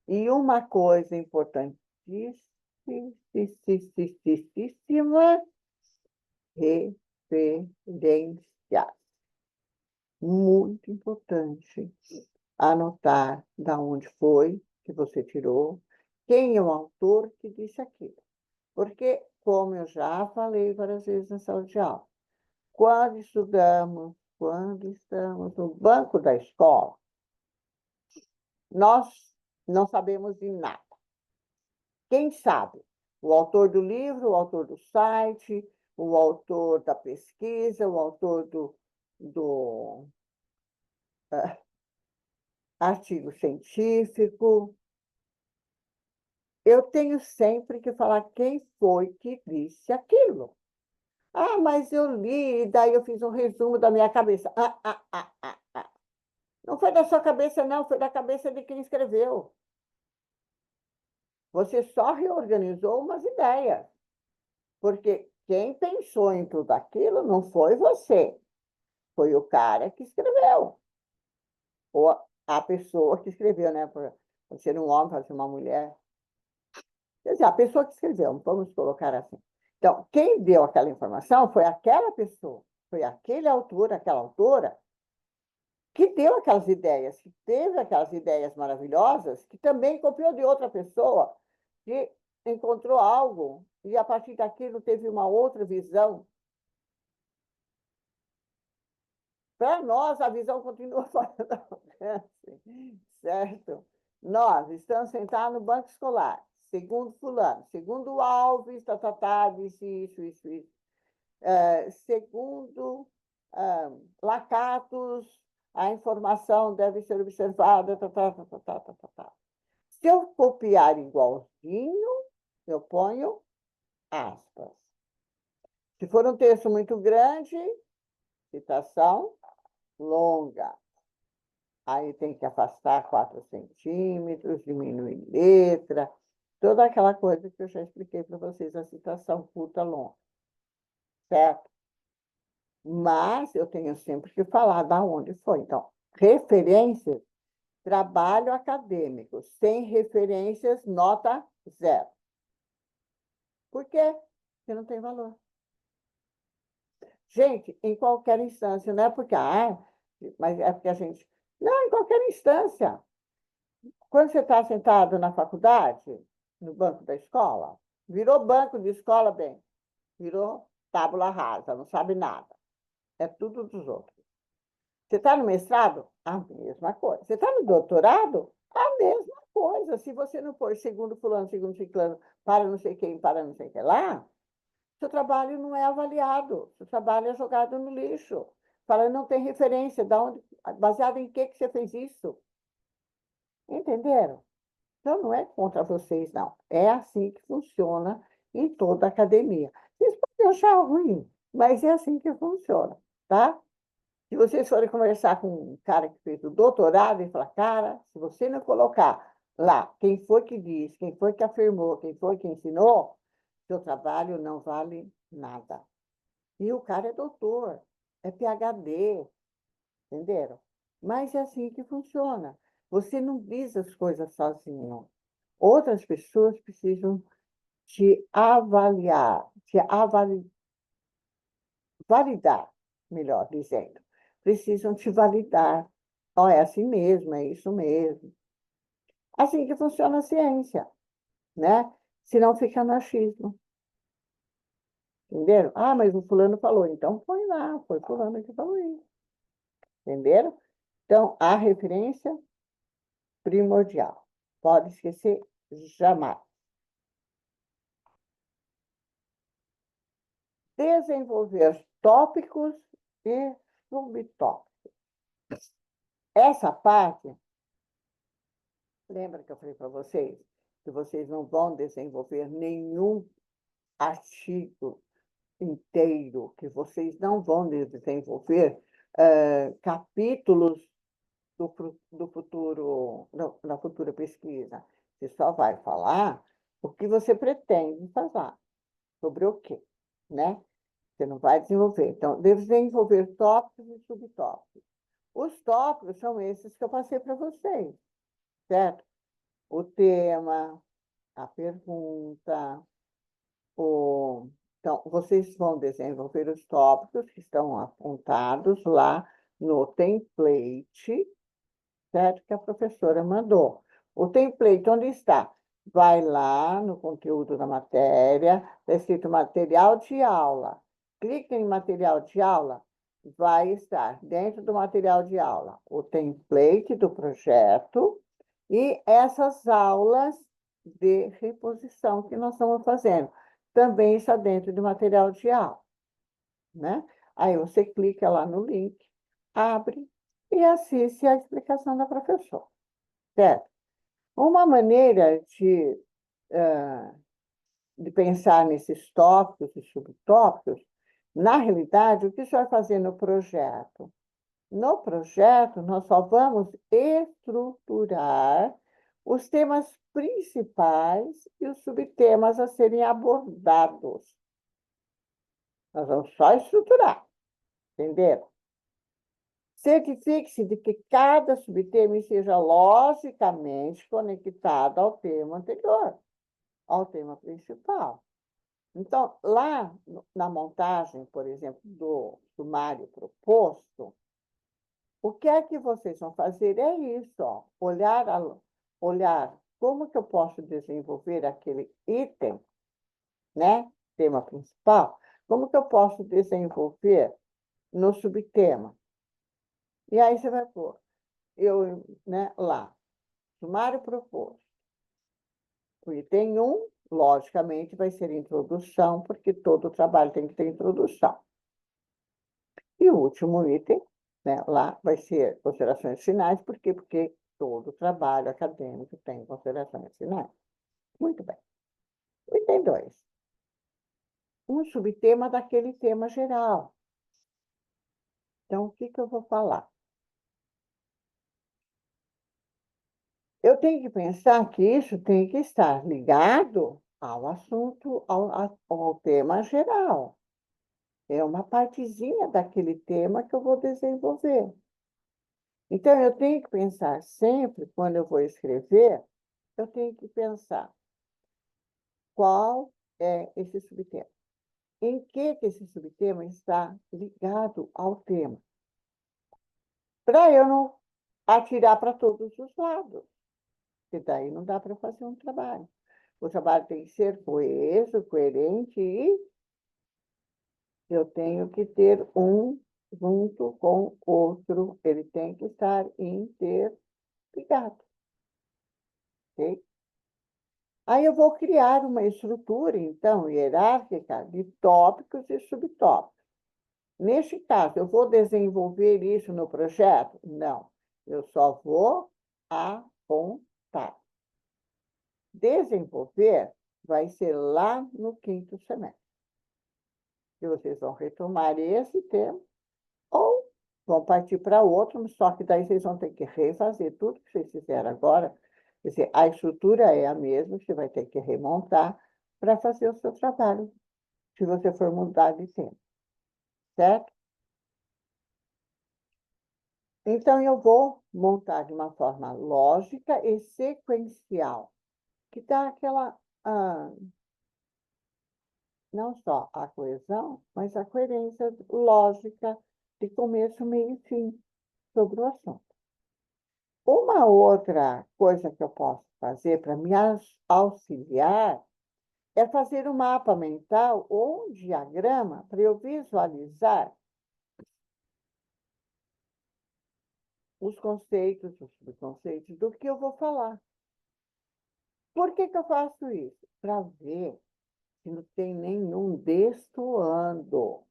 E uma coisa importantíssima, referências. Muito importante anotar da onde foi que você tirou, quem é o autor que disse aquilo. Porque, como eu já falei várias vezes na sala de aula, quando estudamos, quando estamos no banco da escola, nós não sabemos de nada. Quem sabe? O autor do livro, o autor do site, o autor da pesquisa, o autor do artigo científico. Eu tenho sempre que falar quem foi que disse aquilo. Ah, mas eu li, e daí eu fiz um resumo da minha cabeça. Não foi da sua cabeça, não, foi da cabeça de quem escreveu. Você só reorganizou umas ideias, porque quem pensou em tudo aquilo não foi você, foi o cara que escreveu, ou a pessoa que escreveu, né? Pode ser um homem, pode ser uma mulher. Quer dizer, a pessoa que escreveu, vamos colocar assim. Então, quem deu aquela informação foi aquela pessoa, foi aquele autor, aquela autora, que deu aquelas ideias, que teve aquelas ideias maravilhosas, que também copiou de outra pessoa, que encontrou algo e, a partir daquilo, teve uma outra visão. Para nós, a visão continua fora do alcance, certo? Nós estamos sentados no banco escolar, segundo fulano, segundo o Alves, disse isso. Segundo Lacatus, a informação deve ser observada. Se eu copiar igualzinho, eu ponho aspas. Se for um texto muito grande, citação longa. Aí tem que afastar 4 centímetros, diminuir letra, toda aquela coisa que eu já expliquei para vocês, a citação curta, longa, certo? Mas eu tenho sempre que falar da onde foi. Então, referências, trabalho acadêmico. Sem referências, nota 0. Por quê? Porque não tem valor. Gente, em qualquer instância, não é porque, mas é porque a gente... Não, em qualquer instância. Quando você está sentado na faculdade, no banco da escola, virou banco de escola, bem, virou tábula rasa, não sabe nada. É tudo dos outros. Você está no mestrado? A mesma coisa. Você está no doutorado? A mesma coisa. Se você não for segundo fulano, segundo ciclano, para não sei quem, para não sei o que lá, seu trabalho não é avaliado. Seu trabalho é jogado no lixo. Fala, não tem referência. Baseado em que você fez isso? Entenderam? Então, não é contra vocês, não. É assim que funciona em toda a academia. Vocês podem achar ruim, mas é assim que funciona, tá? Se vocês forem conversar com um cara que fez o doutorado e falar, cara, se você não colocar lá quem foi que disse, quem foi que afirmou, quem foi que ensinou, seu trabalho não vale nada. E o cara é doutor, é PhD, entenderam? Mas é assim que funciona. Você não diz as coisas sozinho. Outras pessoas precisam te avaliar, validar, melhor dizendo. Precisam te validar. Ó, é assim mesmo, é isso mesmo. Assim que funciona a ciência, né? Senão fica no achismo. Entenderam? Ah, mas o fulano falou, então põe lá, foi fulano que falou isso. Entenderam? Então, a referência primordial. Pode esquecer jamais. Desenvolver tópicos e subtópicos. Essa parte, lembra que eu falei para vocês que vocês não vão desenvolver nenhum artigo inteiro, que vocês não vão desenvolver capítulos do futuro, da futura pesquisa. Você só vai falar o que você pretende fazer. sobre o quê, né? Você não vai desenvolver. Então, desenvolver tópicos e subtópicos. Os tópicos são esses que eu passei para vocês, certo? O tema, a pergunta, o... Então, vocês vão desenvolver os tópicos que estão apontados lá no template, certo? Que a professora mandou. O template, onde está? Vai lá no conteúdo da matéria, está escrito material de aula. Clica em material de aula, vai estar dentro do material de aula o template do projeto e essas aulas de reposição que nós estamos fazendo. Também está dentro do material de aula, né? Aí você clica lá no link, abre e assiste a explicação da professora, certo? Uma maneira de pensar nesses tópicos e subtópicos, na realidade, o que você vai fazer no projeto? No projeto, nós só vamos estruturar os temas principais e os subtemas a serem abordados. Nós vamos só estruturar, entenderam? Certifique-se de que cada subtema seja logicamente conectado ao tema anterior, ao tema principal. Então, lá na montagem, por exemplo, do sumário proposto, o que é que vocês vão fazer é isso, ó, olhar como que eu posso desenvolver aquele item, né, tema principal, como que eu posso desenvolver no subtema. E aí você vai pôr, né, lá, sumário proposto. O item 1, logicamente, vai ser introdução, porque todo trabalho tem que ter introdução. E o último item, né, lá vai ser considerações finais, por quê? Porque todo trabalho acadêmico tem considerações finais. Muito bem. O item 2, um subtema daquele tema geral. Então, o que eu vou falar? Eu tenho que pensar que isso tem que estar ligado ao assunto, ao tema geral. É uma partezinha daquele tema que eu vou desenvolver. Então, eu tenho que pensar sempre, quando eu vou escrever, eu tenho que pensar qual é esse subtema. Em que esse subtema está ligado ao tema? Para eu não atirar para todos os lados, porque daí não dá para fazer um trabalho. O trabalho tem que ser coeso, coerente e eu tenho que ter um junto com o outro, ele tem que estar interligado, ok? Aí eu vou criar uma estrutura, então, hierárquica de tópicos e subtópicos. Neste caso, eu vou desenvolver isso no projeto? Não, eu só vou apontar. Desenvolver vai ser lá no 5º semestre. E vocês vão retomar esse tema ou vão partir para outro, só que daí vocês vão ter que refazer tudo que vocês fizeram agora. Quer dizer, a estrutura é a mesma, você vai ter que remontar para fazer o seu trabalho, se você for mudar de tema, certo? Então, eu vou montar de uma forma lógica e sequencial, que dá aquela, não só a coesão, mas a coerência lógica de começo, meio e fim sobre o assunto. Uma outra coisa que eu posso fazer para me auxiliar é fazer um mapa mental ou um diagrama para eu visualizar os conceitos, os subconceitos do que eu vou falar. Por que eu faço isso? Para ver se não tem nenhum destoando.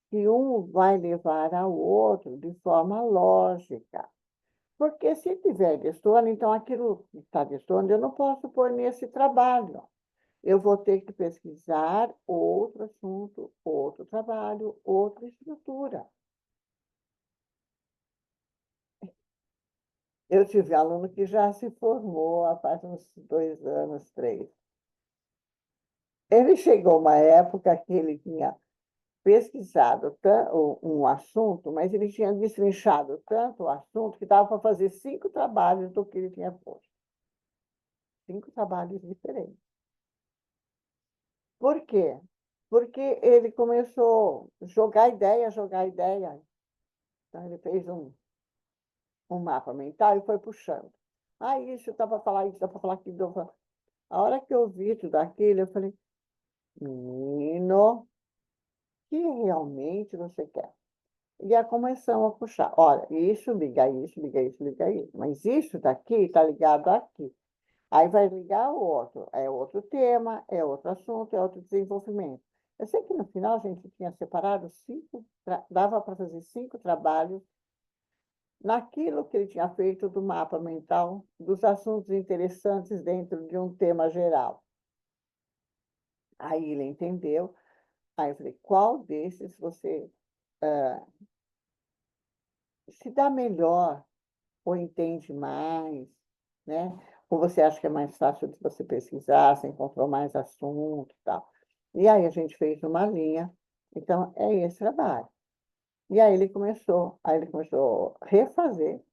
Que um vai levar ao outro de forma lógica. Porque se tiver destoando, então aquilo que está destoando eu não posso pôr nesse trabalho. Eu vou ter que pesquisar outro assunto, outro trabalho, outra estrutura. Eu tive aluno que já se formou há faz uns 2 anos, 3. Ele chegou uma época que ele tinha pesquisado um assunto, mas ele tinha destrinchado tanto o assunto que dava para fazer 5 trabalhos do que ele tinha posto. 5 trabalhos diferentes. Por quê? Porque ele começou a jogar ideia, jogar ideia. Então, ele fez um mapa mental e foi puxando. Ah, isso, dá para falar isso, dá para falar aquilo. A hora que eu vi tudo aquilo, eu falei, menino, o que realmente você quer? E aí começamos a puxar. Olha, isso liga isso, liga isso, liga isso. Mas isso daqui está ligado aqui. Aí vai ligar o outro. É outro tema, é outro assunto, é outro desenvolvimento. Eu sei que no final a gente tinha separado 5, dava para fazer 5 trabalhos naquilo que ele tinha feito do mapa mental, dos assuntos interessantes dentro de um tema geral. Aí ele entendeu. Aí eu falei, qual desses você se dá melhor ou entende mais, né? Ou você acha que é mais fácil de você pesquisar, você encontrou mais assunto e tal. E aí a gente fez uma linha, então é esse trabalho. E aí ele começou a refazer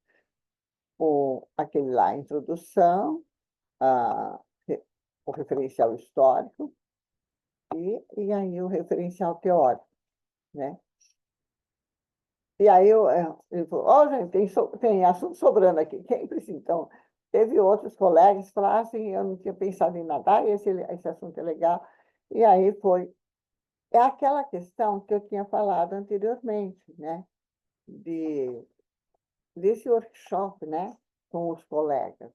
aquele lá, a introdução, a, o referencial histórico e aí o referencial teórico, né? E aí ele falou, ó, gente, tem assunto sobrando aqui, quem precisa? Então, teve outros colegas que falaram assim, eu não tinha pensado em nadar, esse assunto é legal. E aí foi. É aquela questão que eu tinha falado anteriormente, né? De, desse workshop, né? Com os colegas.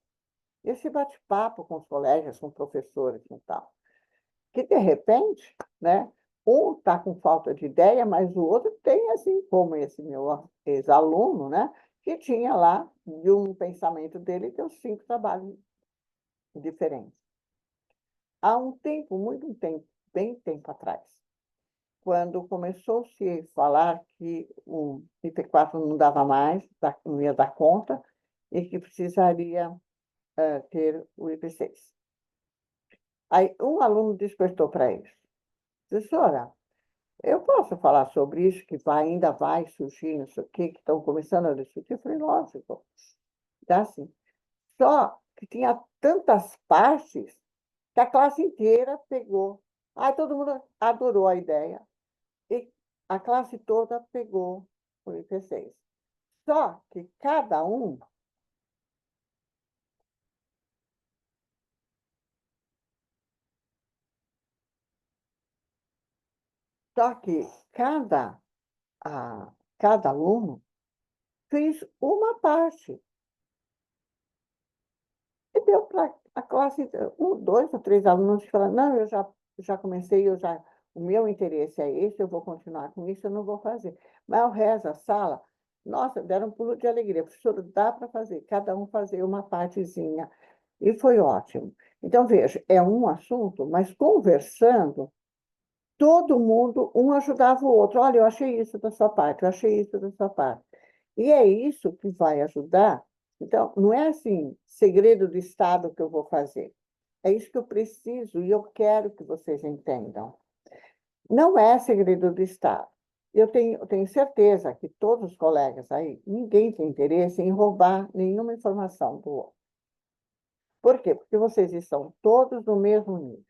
Esse bate-papo com os colegas, com professores e tal. Que, de repente, né? Um está com falta de ideia, mas o outro tem, assim como esse meu ex-aluno, né? Que tinha lá, de um pensamento dele, tem os 5 trabalhos diferentes. Há um tempo, muito tempo, bem tempo atrás, quando começou-se a falar que o IP4 não dava mais, não ia dar conta, e que precisaria ter o IP6. Aí um aluno despertou para isso. Professora, eu posso falar sobre isso, que ainda vai surgir, não sei o quê, que estão começando a discutir? Eu falei, lógico, dá sim. Só que tinha tantas partes que a classe inteira pegou. Aí todo mundo adorou a ideia. E a classe toda pegou o IP6. Só que só que cada, a, cada aluno fez uma parte. E deu para a classe, 2 ou 3 alunos que falaram, não, já comecei, o meu interesse é esse, eu vou continuar com isso, eu não vou fazer. Mas o resto da sala, nossa, deram um pulo de alegria. Professor, dá para fazer, cada um fazer uma partezinha. E foi ótimo. Então, veja, é um assunto, mas conversando, todo mundo, um ajudava o outro. Olha, eu achei isso da sua parte, eu achei isso da sua parte. E é isso que vai ajudar. Então, não é assim, segredo do Estado que eu vou fazer. É isso que eu preciso e eu quero que vocês entendam. Não é segredo do Estado. Eu tenho certeza que todos os colegas aí, ninguém tem interesse em roubar nenhuma informação do outro. Por quê? Porque vocês estão todos no mesmo nível.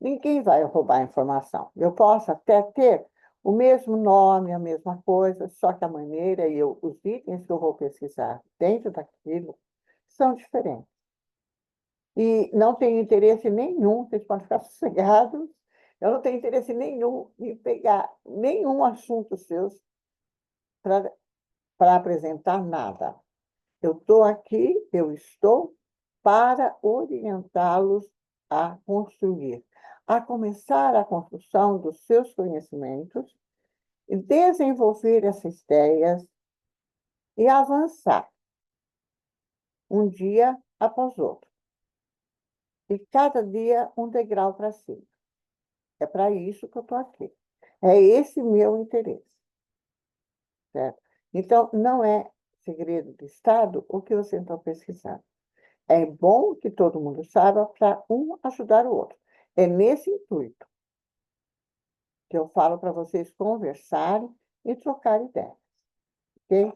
Ninguém vai roubar a informação. Eu posso até ter o mesmo nome, a mesma coisa, só que a maneira e os itens que eu vou pesquisar dentro daquilo são diferentes. E não tenho interesse nenhum, vocês podem ficar sossegados, eu não tenho interesse nenhum em pegar nenhum assunto seus para apresentar nada. Eu estou para orientá-los a construir, a começar a construção dos seus conhecimentos, e desenvolver essas ideias e avançar um dia após outro. E cada dia um degrau para cima. É para isso que eu estou aqui. É esse meu interesse, certo? Então, não é segredo de Estado o que você está pesquisando. É bom que todo mundo saiba para um ajudar o outro. É nesse intuito que eu falo para vocês conversarem e trocar ideias, ok?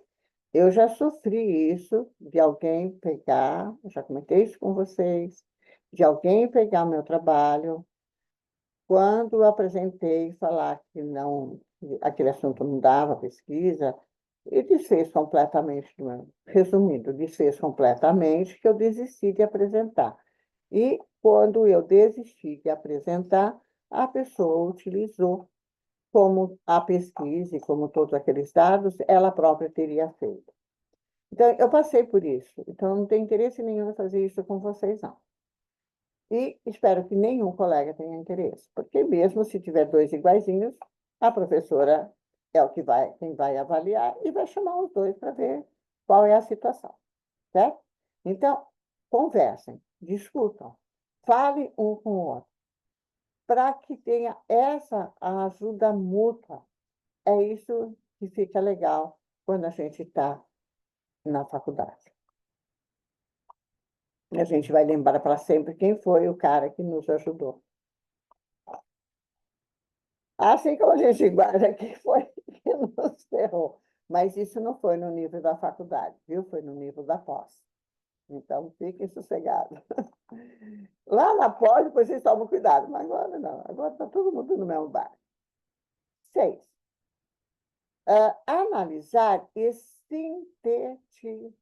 Eu já sofri isso de alguém pegar, eu já comentei isso com vocês, de alguém pegar meu trabalho, quando eu apresentei falar que não, que aquele assunto não dava pesquisa, e desfez completamente, resumindo, desfez completamente que eu desisti de apresentar. E quando eu desisti de apresentar, a pessoa utilizou como a pesquisa e como todos aqueles dados, ela própria teria feito. Então, eu passei por isso. Então, não tenho interesse nenhum em fazer isso com vocês, não. E espero que nenhum colega tenha interesse, porque mesmo se tiver dois iguaizinhos, a professora é o que vai, quem vai avaliar e vai chamar os dois para ver qual é a situação, certo? Então, conversem, discutam, falem um com o outro, para que tenha essa ajuda mútua. É isso que fica legal quando a gente está na faculdade. A gente vai lembrar para sempre quem foi o cara que nos ajudou. Assim como a gente guarda quem foi que nos ferrou. Mas isso não foi no nível da faculdade, viu? Foi no nível da pós. Então, fiquem sossegados. Lá na pós, depois vocês tomam cuidado, mas agora não. Agora está todo mundo no mesmo barco. 6. Analisar e sintetizar.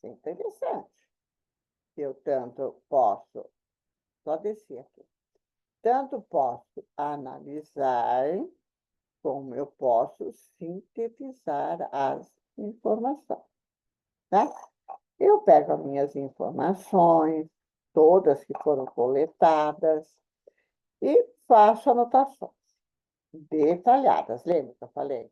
Isso é interessante. Eu tanto posso, só descer aqui, tanto posso analisar, como eu posso sintetizar as informações, né? Eu pego as minhas informações, todas que foram coletadas, e faço anotações detalhadas. Lembra que eu falei?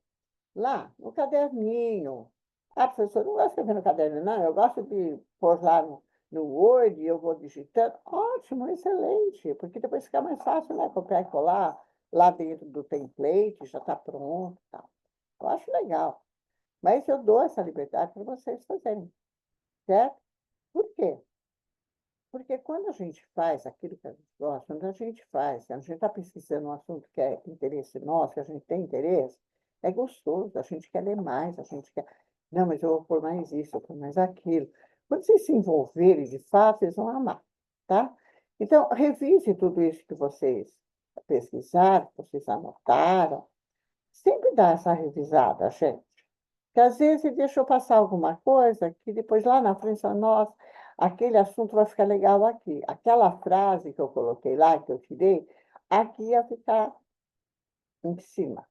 Lá, no caderninho. Ah, professor, não gosto de escrever no caderno, não. Eu gosto de pôr lá no Word e eu vou digitando. Ótimo, excelente, porque depois fica mais fácil, né? Copiar e colar lá dentro do template, já está pronto. Tá. Eu acho legal. Mas eu dou essa liberdade para vocês fazerem, certo? Por quê? Porque quando a gente faz aquilo que a gente gosta, quando a gente faz, a gente está pesquisando um assunto que é interesse nosso, que a gente tem interesse, é gostoso, a gente quer ler mais, a gente quer. Não, mas eu vou pôr mais isso, eu vou pôr mais aquilo. Quando vocês se envolverem de fato, vocês vão amar, tá? Então, revise tudo isso que vocês pesquisaram, que vocês anotaram. Sempre dá essa revisada, gente. Porque às vezes deixou passar alguma coisa que depois lá na frente, fala, nossa, aquele assunto vai ficar legal aqui. Aquela frase que eu coloquei lá, que eu tirei, aqui ia ficar em cima.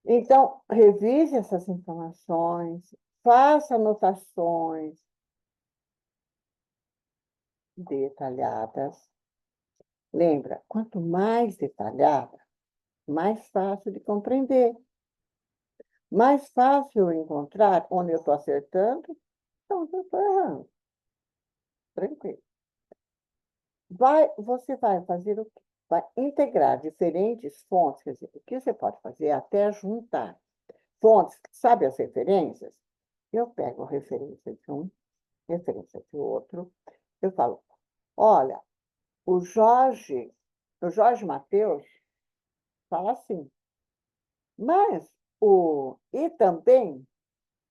Então, revise essas informações, faça anotações detalhadas. Lembra, quanto mais detalhada, mais fácil de compreender, mais fácil encontrar onde eu estou acertando, onde eu estou errando. Tranquilo. Você vai fazer o quê? Vai integrar diferentes fontes, quer dizer, o que você pode fazer é até juntar fontes, sabe as referências? Eu pego a referência de um, referência de outro, eu falo, olha, o Jorge Mateus fala assim, mas e também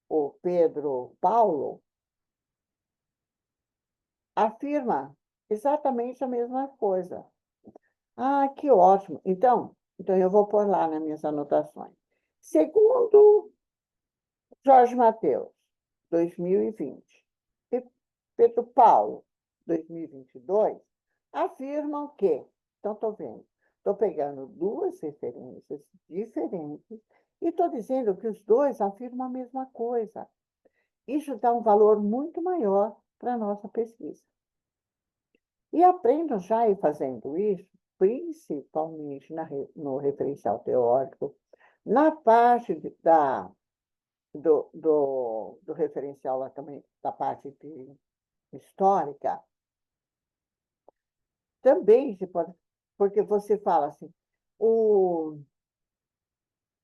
o Pedro Paulo afirma exatamente a mesma coisa. Ah, que ótimo. Então eu vou pôr lá nas minhas anotações. Segundo Jorge Mateus, 2020, e Pedro Paulo, 2022, afirmam que, então estou vendo, estou pegando duas referências diferentes e estou dizendo que os dois afirmam a mesma coisa. Isso dá um valor muito maior para a nossa pesquisa. E aprendam já a ir fazendo isso, principalmente no referencial teórico, na parte do referencial lá também, da parte histórica, também se pode, porque você fala assim,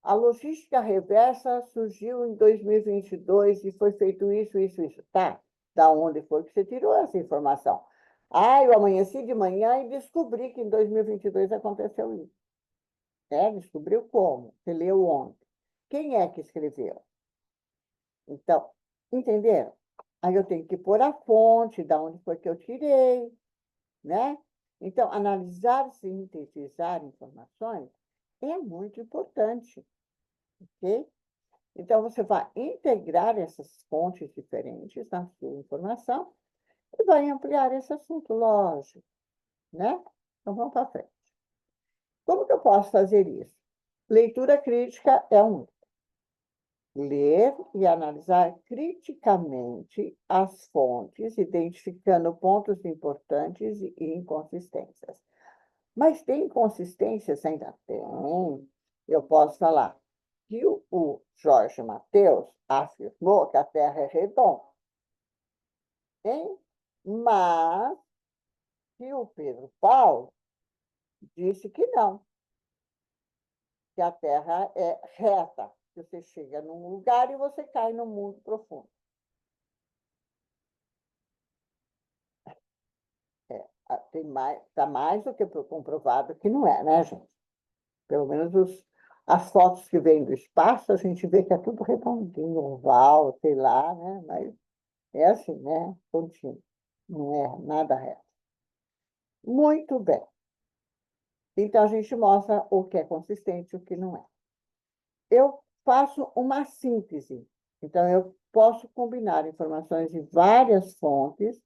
a logística reversa surgiu em 2022 e foi feito isso, isso, isso. Tá, da onde foi que você tirou essa informação? Ah, eu amanheci de manhã e descobri que em 2022 aconteceu isso. É, descobriu como? Você leu ontem. Quem é que escreveu? Então, entenderam? Aí eu tenho que pôr a fonte, da onde foi que eu tirei, né? Então, analisar e sintetizar informações é muito importante, ok? Então, você vai integrar essas fontes diferentes na sua informação e vai ampliar esse assunto, lógico, né? Então, vamos para frente. Como que eu posso fazer isso? Leitura crítica é um. Ler e analisar criticamente as fontes, identificando pontos importantes e inconsistências. Mas tem inconsistências? Ainda tem. Eu posso falar que o Jorge Mateus afirmou que a Terra é redonda, hein? Mas que o Pedro Paulo disse que não, que a Terra é reta, que você chega num lugar e você cai no mundo profundo. Tem mais, está mais do que comprovado que não é, né, gente? Pelo menos as fotos que vêm do espaço, a gente vê que é tudo redondinho, oval, sei lá, né? Mas é assim, né? Contínuo. Não é nada reto. Muito bem. Então, a gente mostra o que é consistente e o que não é. Eu faço uma síntese. Então, eu posso combinar informações de várias fontes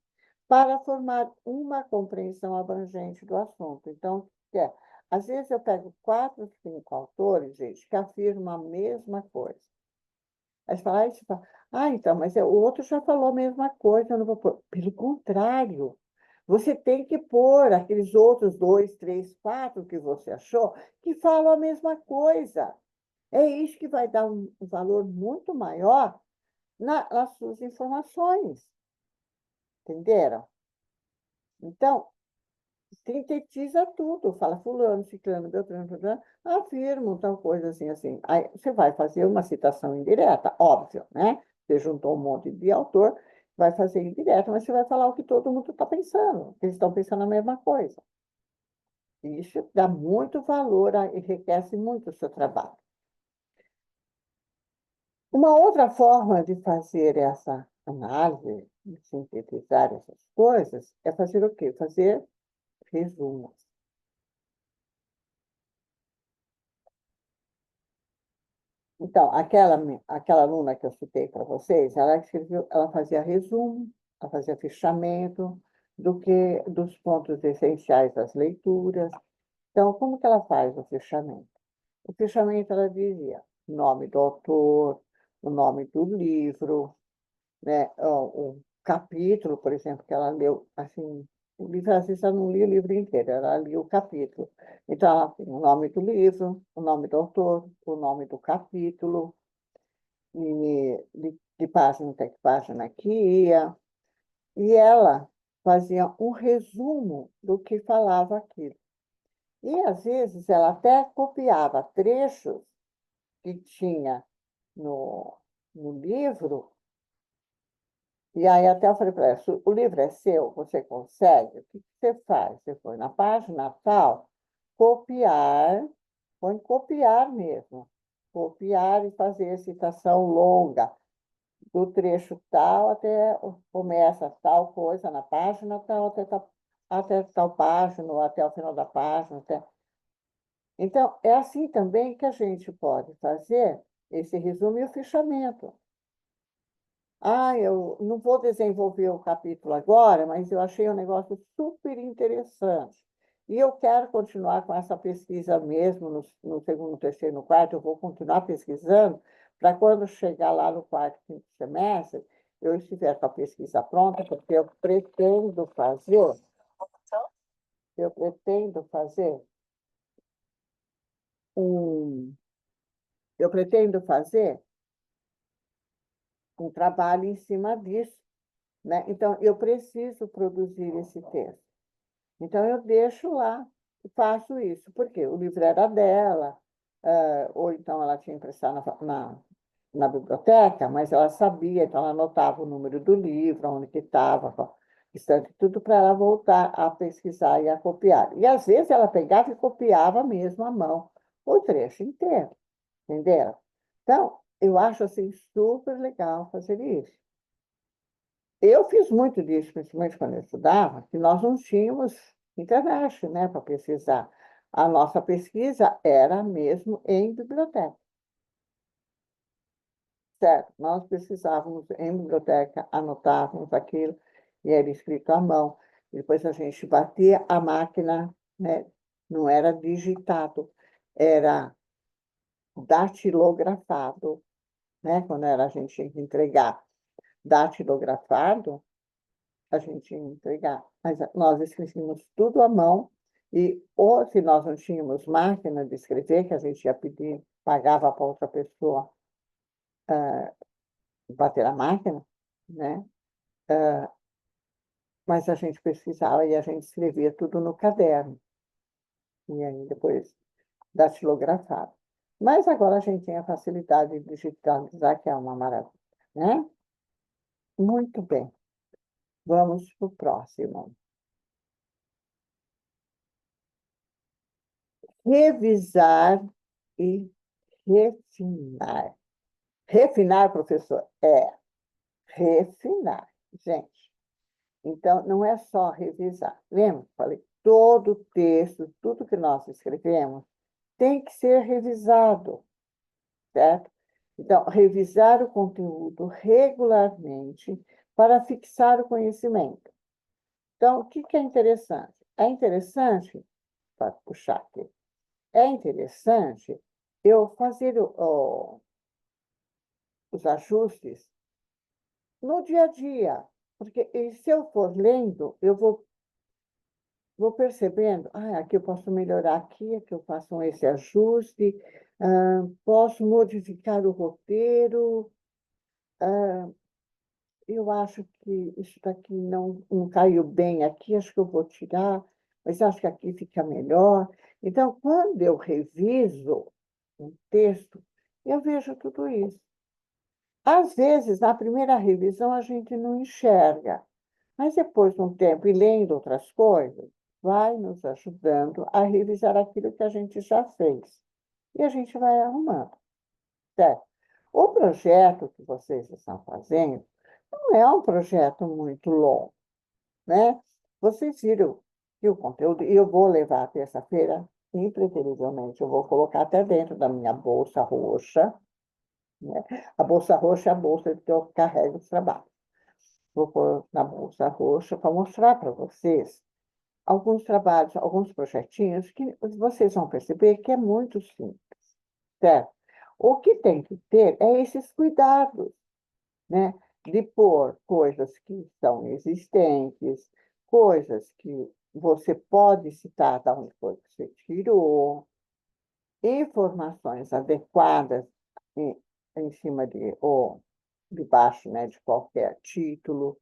para formar uma compreensão abrangente do assunto. Então, às vezes eu pego 4, 5 autores, gente, que afirmam a mesma coisa. Aí você fala, então, mas o outro já falou a mesma coisa, eu não vou pôr. Pelo contrário, você tem que pôr aqueles outros 2, 3, 4 que você achou, que falam a mesma coisa. É isso que vai dar um valor muito maior nas suas informações. Entenderam? Então, sintetiza tudo. Fala fulano, ciclano, beltrano, beltrano, afirma tal coisa assim, assim. Aí você vai fazer uma citação indireta, óbvio, né? Você juntou um monte de autor, vai fazer indireta, mas você vai falar o que todo mundo está pensando. Eles estão pensando a mesma coisa. Isso dá muito valor, enriquece muito o seu trabalho. Uma outra forma de fazer essa análise, de sintetizar essas coisas, é fazer o quê? Fazer resumos. Então, aquela aluna que eu citei para vocês, ela escreveu, ela fazia resumo, ela fazia fichamento dos pontos essenciais das leituras. Então, como que ela faz o fichamento? O fichamento, ela dizia o nome do autor, o nome do livro, né? O capítulo, por exemplo, que ela leu, assim, o livro, às vezes ela não lia o livro inteiro, ela lia o capítulo. Então, ela tem o nome do livro, o nome do autor, o nome do capítulo, e de página até que página que ia, e ela fazia um resumo do que falava aquilo. E, às vezes, ela até copiava trechos que tinha no, no livro. E aí até eu falei para ela, o livro é seu, você consegue? O que você faz? Você foi na página tal, copiar, põe copiar mesmo, copiar e fazer citação longa, do trecho tal até começa tal coisa na página tal, até tal página, ou até o final da página. Então, é assim também que a gente pode fazer esse resumo e o fichamento. Eu não vou desenvolver o capítulo agora, mas eu achei um negócio super interessante. E eu quero continuar com essa pesquisa mesmo no segundo, terceiro, no quarto, eu vou continuar pesquisando, para quando chegar lá no quarto, quinto semestre, eu estiver com a pesquisa pronta, porque eu pretendo fazer um, eu pretendo fazer um trabalho em cima disso, né? Então, eu preciso produzir esse texto. Então, eu deixo lá e faço isso. Por quê? O livro era dela, ou então ela tinha emprestado na biblioteca, mas ela sabia, então ela anotava o número do livro, onde que estava. Instante tudo para ela voltar a pesquisar e a copiar. E às vezes ela pegava e copiava mesmo à mão o trecho inteiro, entendeu? Então, eu acho assim super legal fazer isso. Eu fiz muito disso, principalmente quando eu estudava, que nós não tínhamos internet, né, para pesquisar. A nossa pesquisa era mesmo em biblioteca, certo? Nós pesquisávamos em biblioteca, anotávamos aquilo, e era escrito à mão. Depois a gente batia a máquina, né? Não era digitado, era datilografado, né? Quando era, a gente tinha que entregar datilografado, a gente ia entregar. Mas nós escrevíamos tudo à mão, e ou se nós não tínhamos máquina de escrever, que a gente ia pedir, pagava para outra pessoa bater a máquina, né? Mas a gente pesquisava e a gente escrevia tudo no caderno, e aí depois datilografava. Mas agora a gente tem a facilidade de digitalizar, que é uma maravilha, né? Muito bem, vamos para o próximo. Revisar e refinar. Refinar, professor? É, refinar, gente. Então, não é só revisar. Lembra? Falei, todo texto, tudo que nós escrevemos, tem que ser revisado, certo? Então, revisar o conteúdo regularmente para fixar o conhecimento. Então, o que é interessante? É interessante, para puxar aqui, é interessante eu fazer os ajustes no dia a dia, porque se eu for lendo, eu vou percebendo, aqui eu posso melhorar aqui eu faço esse ajuste, posso modificar o roteiro, eu acho que isso daqui não caiu bem aqui, acho que eu vou tirar, mas acho que aqui fica melhor. Então, quando eu reviso um texto, eu vejo tudo isso. Às vezes, na primeira revisão, a gente não enxerga, mas depois de um tempo e lendo outras coisas, vai nos ajudando a revisar aquilo que a gente já fez. E a gente vai arrumando, certo? O projeto que vocês estão fazendo não é um projeto muito longo, né? Vocês viram que o conteúdo, e eu vou levar terça-feira, impreterivelmente, eu vou colocar até dentro da minha bolsa roxa, né? A bolsa roxa é a bolsa que eu carrego os trabalhos. Vou pôr na bolsa roxa para mostrar para vocês alguns trabalhos, alguns projetinhos que vocês vão perceber que é muito simples, certo? O que tem que ter é esses cuidados, né? De pôr coisas que são existentes, coisas que você pode citar de onde foi que você tirou, informações adequadas em, em cima ou debaixo, né, de qualquer título.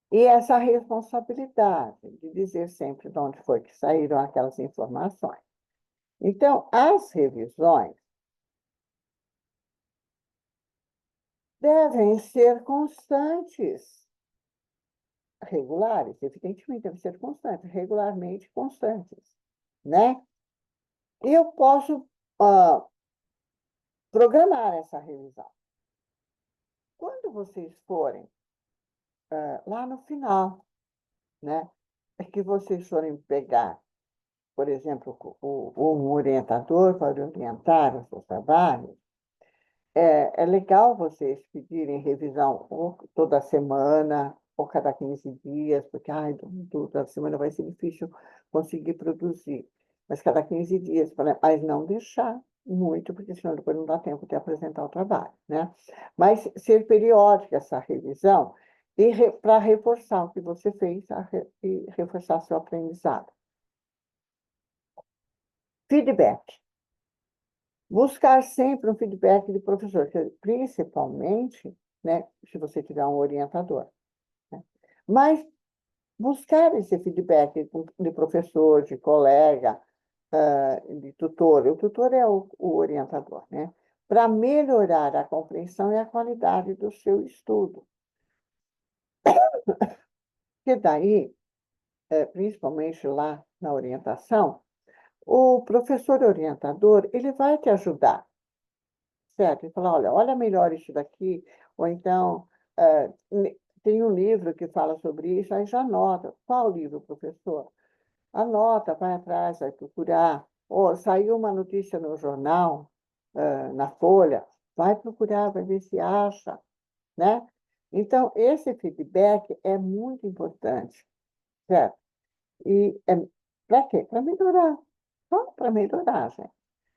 E essa responsabilidade de dizer sempre de onde foi que saíram aquelas informações. Então, as revisões devem ser constantes, regulares, evidentemente, devem ser constantes, regularmente constantes, né? E eu posso programar essa revisão. Quando vocês forem lá no final, né, é que vocês forem pegar, por exemplo, um orientador para orientar o seu trabalho, é legal vocês pedirem revisão ou toda semana ou cada 15 dias, porque toda semana vai ser difícil conseguir produzir. Mas cada 15 dias, mas não deixar muito, porque senão depois não dá tempo de apresentar o trabalho, né? Mas ser periódica essa revisão e para reforçar o que você fez e reforçar seu aprendizado. Feedback. Buscar sempre um feedback de professor, principalmente, né, se você tiver um orientador, né? Mas buscar esse feedback de professor, de colega, de tutor. O tutor é o orientador, né? Para melhorar a compreensão e a qualidade do seu estudo. Porque daí, principalmente lá na orientação, o professor orientador, ele vai te ajudar, certo? Ele fala, olha melhor isso daqui, ou então, tem um livro que fala sobre isso, aí já anota. Qual livro, professor? Anota, vai atrás, vai procurar. Ou saiu uma notícia no jornal, na Folha, vai procurar, vai ver se acha, né? Então, esse feedback é muito importante, certo? E para quê? Para melhorar. Só para melhorar, gente.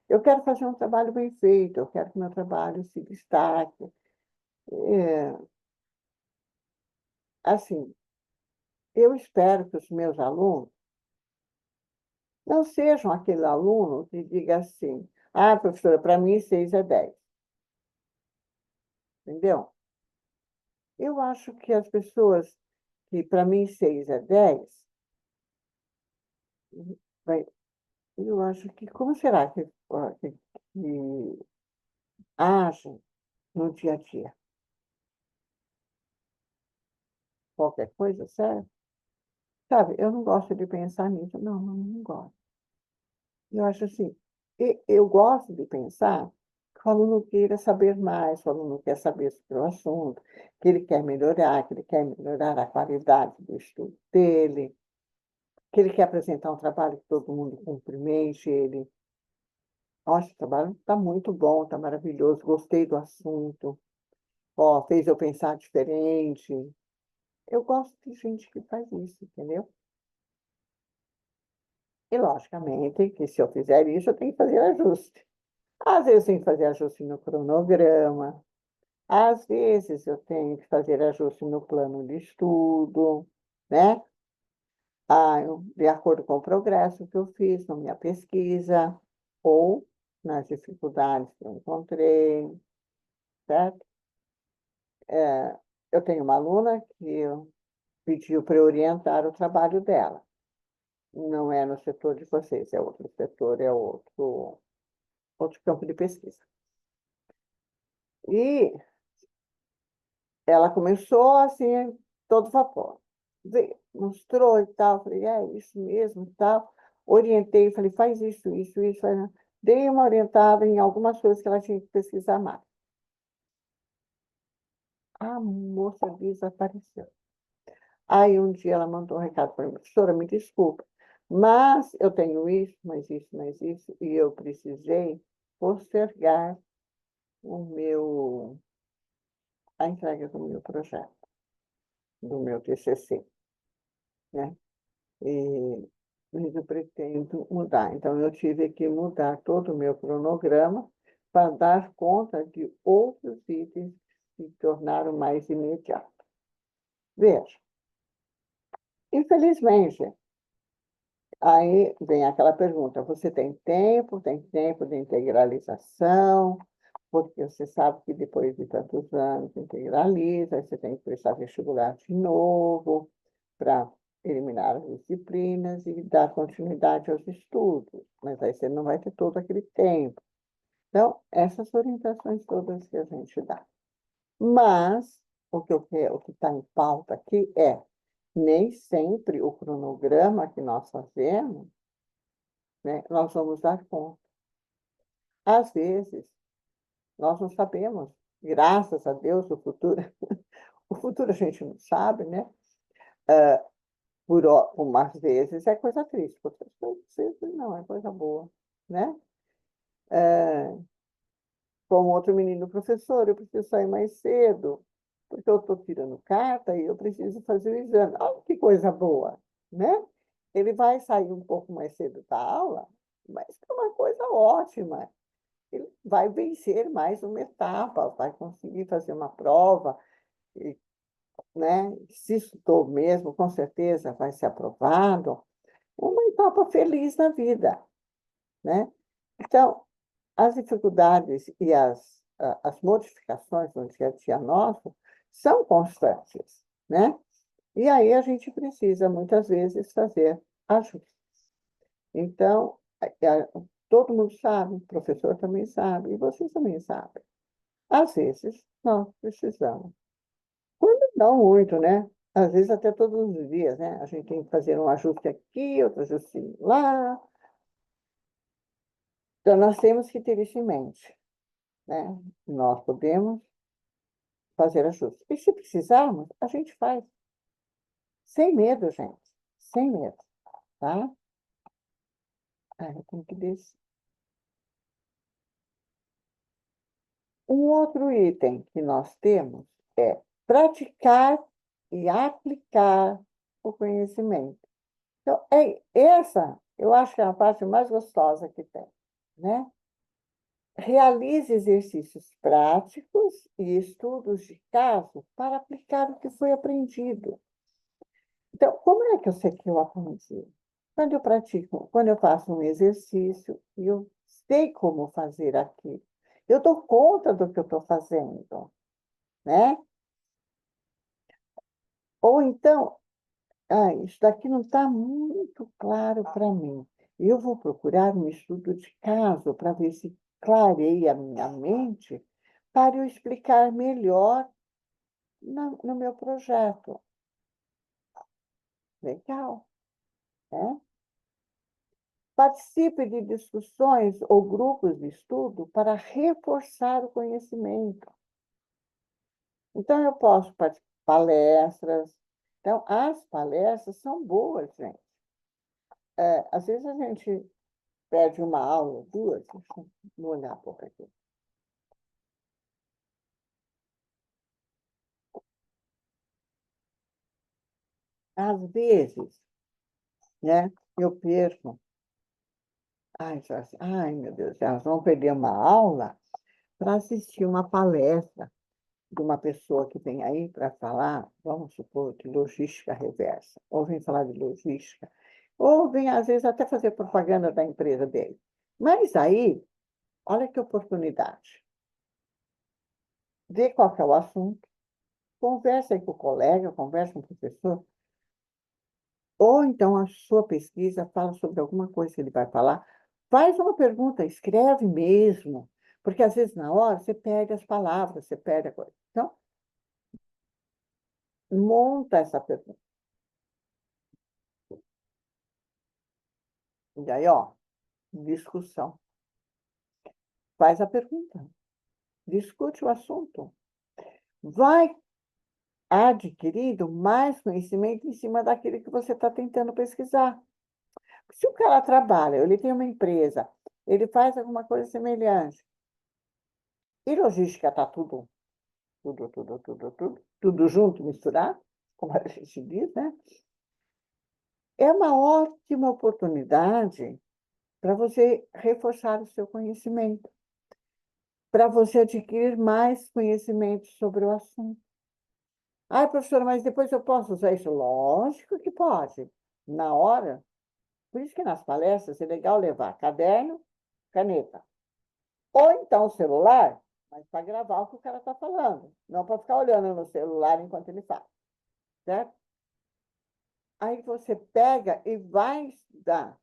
Eu quero fazer um trabalho bem feito, eu quero que meu trabalho se destaque. É, assim, eu espero que os meus alunos não sejam aquele aluno que diga assim, professora, para mim 6 é 10, entendeu? Eu acho que as pessoas que para mim 6 é 10, vai- eu acho que como será que agem no dia a dia? Qualquer coisa, sério? Sabe, eu não gosto de pensar nisso. Não, não gosto. Eu acho assim, eu gosto de pensar que o aluno queira saber mais, o aluno quer saber sobre o assunto, que ele quer melhorar, que ele quer melhorar a qualidade do estudo dele, que ele quer apresentar um trabalho que todo mundo cumprimente ele. Nossa, o trabalho está muito bom, está maravilhoso, gostei do assunto, ó, fez eu pensar diferente. Eu gosto de gente que faz isso, entendeu? E, logicamente, que se eu fizer isso, eu tenho que fazer ajuste. Às vezes, tem que fazer ajuste no cronograma, às vezes, eu tenho que fazer ajuste no plano de estudo, né? De acordo com o progresso que eu fiz na minha pesquisa, ou nas dificuldades que eu encontrei, certo? Eu tenho uma aluna que pediu para eu orientar o trabalho dela. Não é no setor de vocês, é outro setor, é outro campo de pesquisa. E ela começou assim, todo vapor. Mostrou e tal, falei, é isso mesmo e tal. Orientei, falei, faz isso. Dei uma orientada em algumas coisas que ela tinha que pesquisar mais. A moça desapareceu. Aí um dia ela mandou um recado para mim, professora, me desculpa, mas eu tenho isso, mais isso, e eu precisei postergar a entrega do meu projeto, do meu TCC, né? E, mas eu pretendo mudar. Então, eu tive que mudar todo o meu cronograma para dar conta de outros itens que se tornaram mais imediatos. Veja, infelizmente, aí vem aquela pergunta: você tem tempo? Tem tempo de integralização? Porque você sabe que depois de tantos anos integraliza, aí você tem que prestar vestibular de novo para eliminar as disciplinas e dar continuidade aos estudos. Mas aí você não vai ter todo aquele tempo. Então, essas orientações todas que a gente dá. Mas o que está em pauta aqui é nem sempre o cronograma que nós fazemos, né, nós vamos dar conta. Às vezes, nós não sabemos, graças a Deus, o futuro. O futuro a gente não sabe, né? Umas vezes é coisa triste, outras vezes não, é coisa boa, né? Como outro menino, professor, eu preciso sair mais cedo, porque eu estou tirando carta e eu preciso fazer o exame. Olha que coisa boa, né? Ele vai sair um pouco mais cedo da aula, mas é uma coisa ótima. Ele vai vencer mais uma etapa, vai conseguir fazer uma prova, e, né? Se estudou mesmo, com certeza vai ser aprovado. Uma etapa feliz na vida, né? Então, as dificuldades e as modificações no dia a dia nosso são constantes, né? E aí a gente precisa, muitas vezes, fazer ajustes. Então, todo mundo sabe, o professor também sabe, e vocês também sabem. Às vezes, nós precisamos. Quando não muito, né? Às vezes até todos os dias, né? A gente tem que fazer um ajuste aqui, outro ajuste lá. Então, nós temos que ter isso em mente, né? Nós podemos fazer ajustes. E se precisarmos, a gente faz. Sem medo, gente. Sem medo, tá? Ah, eu tenho que descer. Um outro item que nós temos é praticar e aplicar o conhecimento. Então, essa, eu acho que é a parte mais gostosa que tem, né? Realize exercícios práticos e estudos de caso para aplicar o que foi aprendido. Então, como é que eu sei que eu aprendi? Quando eu pratico, quando eu faço um exercício e eu sei como fazer aquilo, eu dou conta do que eu estou fazendo, né? Ou então, isso daqui não está muito claro para mim. Eu vou procurar um estudo de caso para ver se clareia a minha mente para eu explicar melhor no meu projeto. Legal, né? Participe de discussões ou grupos de estudo para reforçar o conhecimento. Então, eu posso participar de palestras. Então, as palestras são boas, gente. Às vezes a gente perde uma aula, duas, deixa eu olhar um pouco aqui. Às vezes, né, eu perco. Ai, meu Deus, elas vão perder uma aula para assistir uma palestra de uma pessoa que vem aí para falar, vamos supor, de logística reversa, ou vem falar de logística, ou vem, às vezes, até fazer propaganda da empresa dele. Mas aí, olha que oportunidade. Vê qual que é o assunto, conversa aí com o colega, conversa com o professor, ou então a sua pesquisa fala sobre alguma coisa que ele vai falar, faz uma pergunta, escreve mesmo, porque às vezes na hora você perde as palavras, você perde a coisa. Então, monta essa pergunta. E aí, ó, discussão. Faz a pergunta, discute o assunto. Vai adquirindo mais conhecimento em cima daquilo que você está tentando pesquisar. Se o cara trabalha, ele tem uma empresa, ele faz alguma coisa semelhante, e logística está tudo junto, misturado, como a gente diz, né? É uma ótima oportunidade para você reforçar o seu conhecimento, para você adquirir mais conhecimento sobre o assunto. Ah, professora, mas depois eu posso usar isso? Lógico que pode. Na hora. Por isso que nas palestras é legal levar caderno, caneta. Ou então celular, mas para gravar o que o cara está falando. Não para ficar olhando no celular enquanto ele fala. Certo? Aí você pega e vai estudar.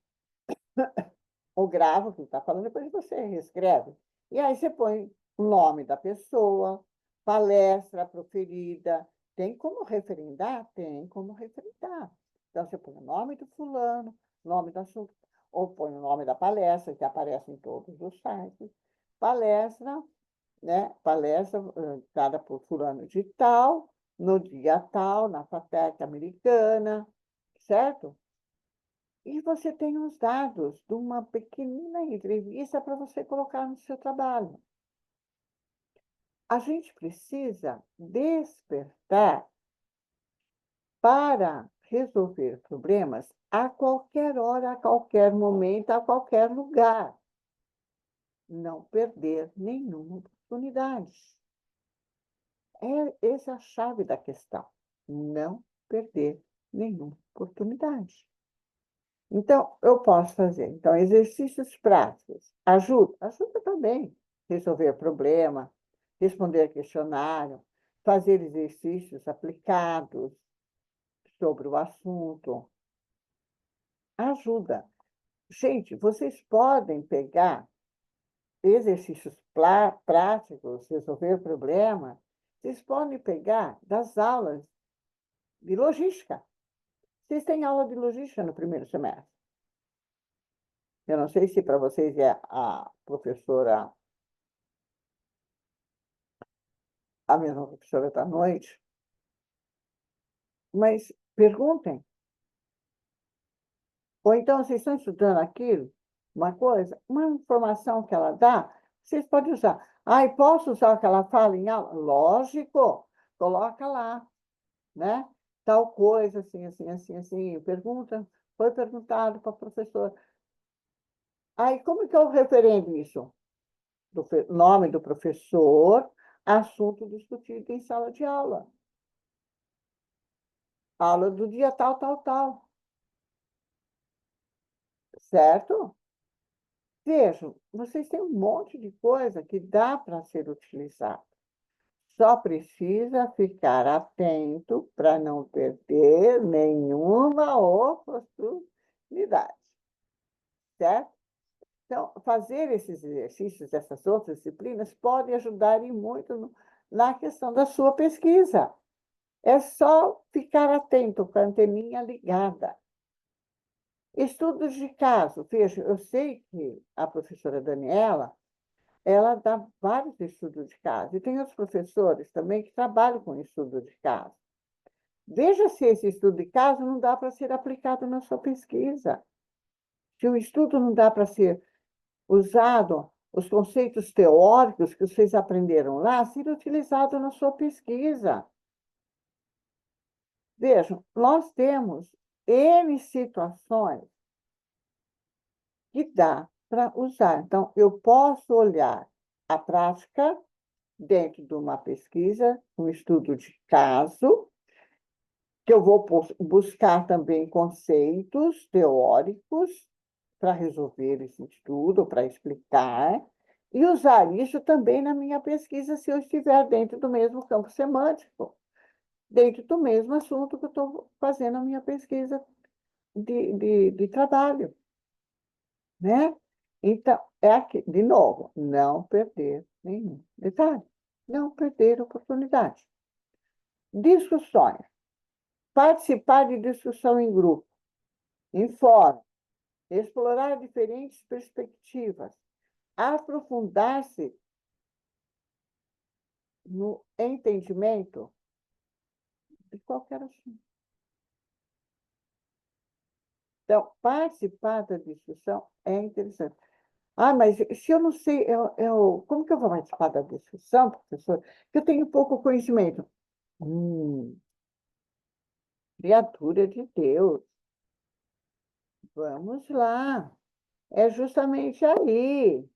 Ou grava o que está falando, depois você reescreve. E aí você põe o nome da pessoa, palestra proferida. Tem como referendar? Tem como referendar. Então, você põe o nome do fulano, nome do assunto, ou põe o nome da palestra, que aparece em todos os sites. Palestra, né? Palestra dada por fulano de tal, no dia tal, na FATEC americana, certo? E você tem os dados de uma pequenina entrevista para você colocar no seu trabalho. A gente precisa despertar para resolver problemas a qualquer hora, a qualquer momento, a qualquer lugar. Não perder nenhuma oportunidade. Essa é a chave da questão. Não perder nenhuma oportunidade. Então, eu posso fazer. Então, exercícios práticos. Ajuda também. Resolver problema, responder questionário, fazer exercícios aplicados sobre o assunto. Ajuda. Gente, vocês podem pegar exercícios práticos, resolver problema, vocês podem pegar das aulas de logística. Vocês têm aula de logística no primeiro semestre. Eu não sei se para vocês é a professora, a mesma professora da noite, mas perguntem. Ou então, vocês estão estudando aquilo, uma coisa, uma informação que ela dá, vocês podem usar. Ah, e posso usar o que ela fala em aula? Lógico, coloca lá, né? Tal coisa, assim, assim, assim, assim. Pergunta, foi perguntado para a professora. Aí, como que eu referendo isso? Nome do professor, assunto discutido em sala de aula. Aula do dia tal, tal, tal. Certo? Vejam, vocês têm um monte de coisa que dá para ser utilizada. Só precisa ficar atento para não perder nenhuma oportunidade, certo? Então, fazer esses exercícios, essas outras disciplinas, pode ajudar e muito na questão da sua pesquisa. É só ficar atento com a anteninha ligada. Estudos de caso. Veja, eu sei que a professora Daniela, ela dá vários estudos de caso. E tem outros professores também que trabalham com estudo de caso. Veja se esse estudo de caso não dá para ser aplicado na sua pesquisa. Se o estudo não dá para ser usado, os conceitos teóricos que vocês aprenderam lá, ser utilizado na sua pesquisa. Vejam, nós temos N situações que dá para usar. Então, eu posso olhar a prática dentro de uma pesquisa, um estudo de caso, que eu vou buscar também conceitos teóricos para resolver esse estudo, para explicar, e usar isso também na minha pesquisa, se eu estiver dentro do mesmo campo semântico, dentro do mesmo assunto que eu estou fazendo a minha pesquisa de trabalho, né? Então, é aqui, de novo, não perder nenhum detalhe, não perder a oportunidade. Discussões. Participar de discussão em grupo, em fórum, explorar diferentes perspectivas, aprofundar-se no entendimento de qualquer assunto. Então, participar da discussão é interessante. Ah, mas se eu não sei, como que eu vou participar da discussão, professor? Que eu tenho pouco conhecimento. Criatura de Deus, vamos lá. É justamente aí.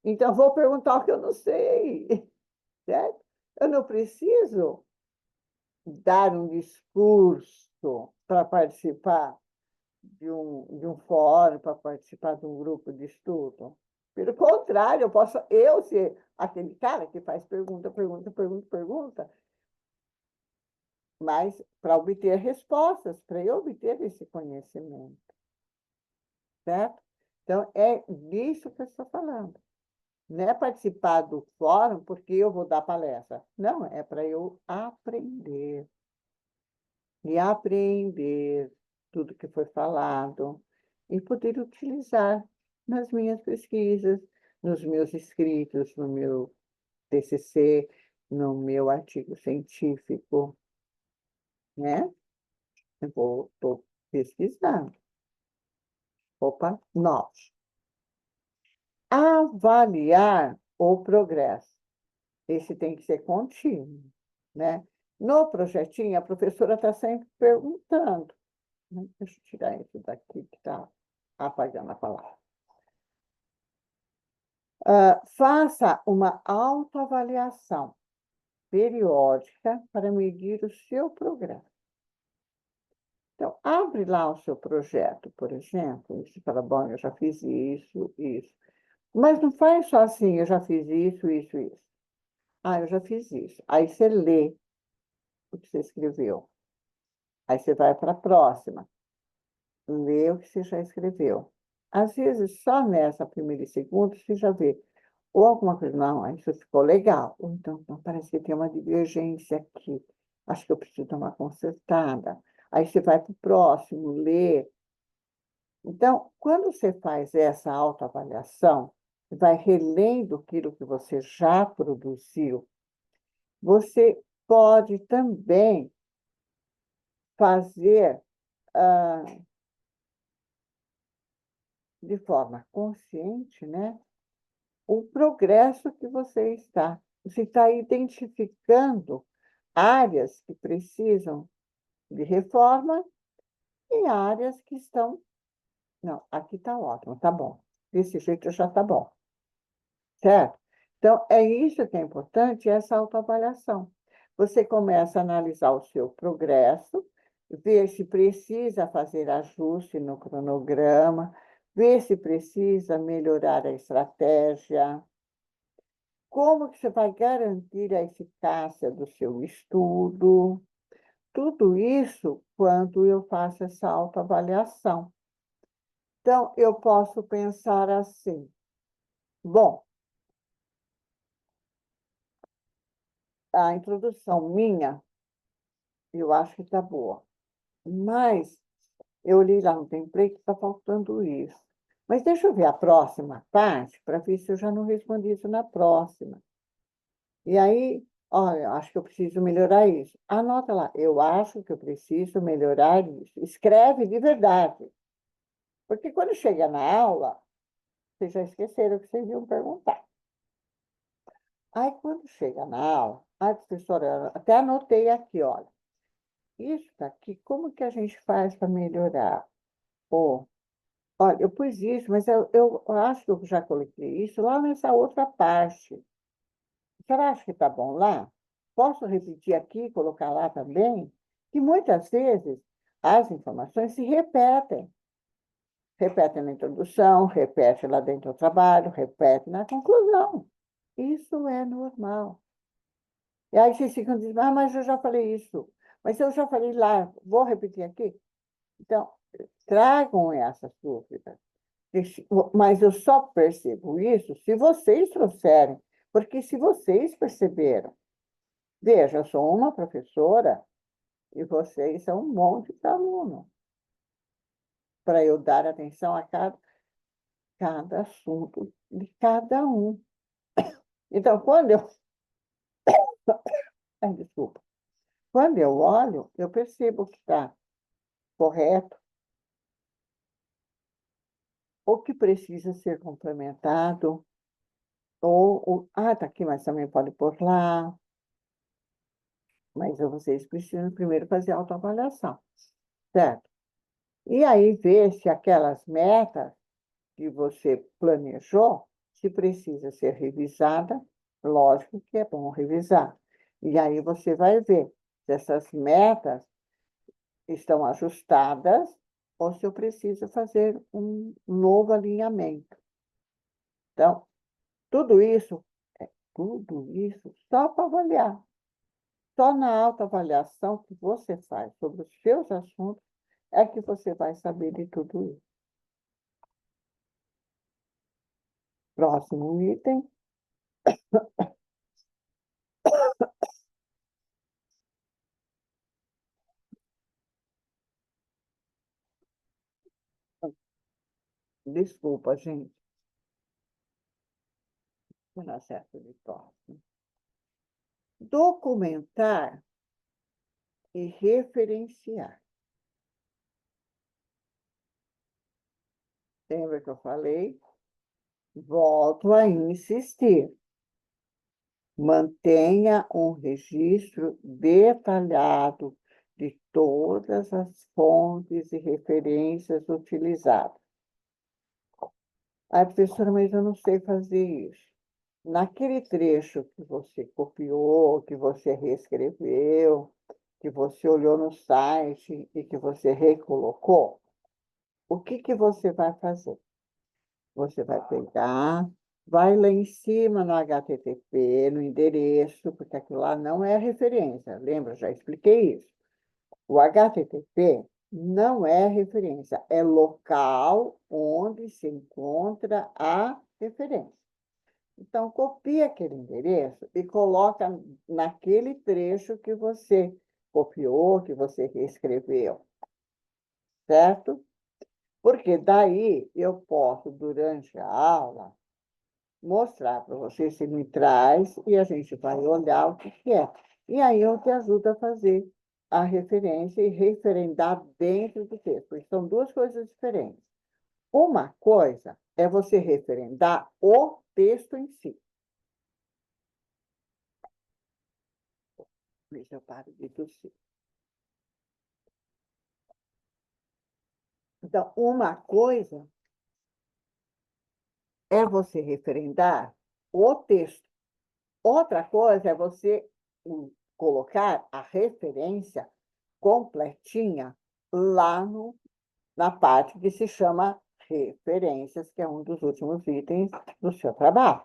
Então, vou perguntar o que eu não sei, certo? Eu não preciso dar um discurso para participar de um fórum, para participar de um grupo de estudo. Pelo contrário, eu posso ser aquele cara que faz pergunta, pergunta, pergunta, pergunta, mas para obter respostas, para eu obter esse conhecimento, certo? Então, é disso que eu estou falando. Não é participar do fórum porque eu vou dar palestra. Não, é para eu aprender. E aprender tudo que foi falado e poder utilizar nas minhas pesquisas, nos meus escritos, no meu TCC, no meu artigo científico, né? Eu estou pesquisando. Opa, 9. Avaliar o progresso. Esse tem que ser contínuo, né? No projetinho, a professora está sempre perguntando. Deixa eu tirar isso daqui que está apagando a palavra. Faça uma autoavaliação periódica para medir o seu progresso. Então, abre lá o seu projeto, por exemplo, e você fala, bom, eu já fiz isso, isso. Mas não faz só assim, eu já fiz isso, isso, isso. Ah, eu já fiz isso. Aí você lê o que você escreveu. Aí você vai para a próxima. Lê o que você já escreveu. Às vezes, só nessa primeira e segunda, você já vê ou alguma coisa, não, isso ficou legal. Ou então, não, parece que tem uma divergência aqui. acho que eu preciso dar uma consertada. Aí você vai para o próximo, lê. Então, quando você faz essa autoavaliação, vai relendo aquilo que você já produziu, você pode também fazer de forma consciente, né, o progresso que você está. Você está identificando áreas que precisam de reforma e áreas que estão. Não, aqui está ótimo, tá bom. Desse jeito já está bom, certo? Então, é isso que é importante, essa autoavaliação. Você começa a analisar o seu progresso, ver se precisa fazer ajuste no cronograma, ver se precisa melhorar a estratégia, como que você vai garantir a eficácia do seu estudo. Tudo isso quando eu faço essa autoavaliação. Então, eu posso pensar assim: bom, a introdução minha, eu acho que está boa, mas eu olhei lá no template, está faltando isso. Mas deixa eu ver a próxima parte, para ver se eu já não respondi isso na próxima. E aí, olha, eu acho que eu preciso melhorar isso. Anota lá, eu acho que eu preciso melhorar isso. Escreve de verdade. Porque quando chega na aula, vocês já esqueceram o que vocês iam perguntar. Aí, quando chega na aula, a professora, até anotei aqui, olha, isso daqui, como que a gente faz para melhorar? Pô, olha, eu pus isso, mas eu acho que eu já coloquei isso lá nessa outra parte. Você acha que está bom lá? Posso repetir aqui, colocar lá também? Que muitas vezes as informações se repetem. Repete na introdução, repete lá dentro do trabalho, repete na conclusão. Isso é normal. E aí vocês ficam dizendo, ah, mas eu já falei isso. Mas eu já falei lá, vou repetir aqui? Então, tragam essas dúvidas. Mas eu só percebo isso se vocês trouxerem. Porque se vocês perceberam, veja, eu sou uma professora e vocês são um monte de aluno, para eu dar atenção a cada assunto de cada um. Então, quando eu. Ai, desculpa. Quando eu olho, eu percebo que está correto, ou que precisa ser complementado, está aqui, mas também pode pôr lá. Mas vocês precisam primeiro fazer a autoavaliação, certo? E aí ver se aquelas metas que você planejou, se precisa ser revisada, lógico que é bom revisar. E aí você vai ver se essas metas estão ajustadas ou se eu preciso fazer um novo alinhamento. Então, tudo isso só para avaliar. Só na autoavaliação que você faz sobre os seus assuntos é que você vai saber de tudo isso. Próximo item. Desculpa, gente. Vou na certa de próximo. Documentar e referenciar. Lembra que eu falei? Volto a insistir. Mantenha um registro detalhado de todas as fontes e referências utilizadas. Professora, mas eu não sei fazer isso. Naquele trecho que você copiou, que você reescreveu, que você olhou no site e que você recolocou, o que você vai fazer? Você vai pegar, vai lá em cima no HTTP, no endereço, porque aquilo lá não é referência. Lembra? Já expliquei isso. O HTTP não é referência, é local onde se encontra a referência. Então, copia aquele endereço e coloca naquele trecho que você copiou, que você reescreveu, certo? Porque daí eu posso, durante a aula, mostrar para você, se me traz, e a gente vai olhar o que que é. E aí eu te ajudo a fazer a referência e referendar dentro do texto, porque são duas coisas diferentes. Uma coisa é você referendar o texto em si. Deixa eu parar de tossir. Então, uma coisa é você referendar o texto. Outra coisa é você colocar a referência completinha lá na parte que se chama referências, que é um dos últimos itens do seu trabalho,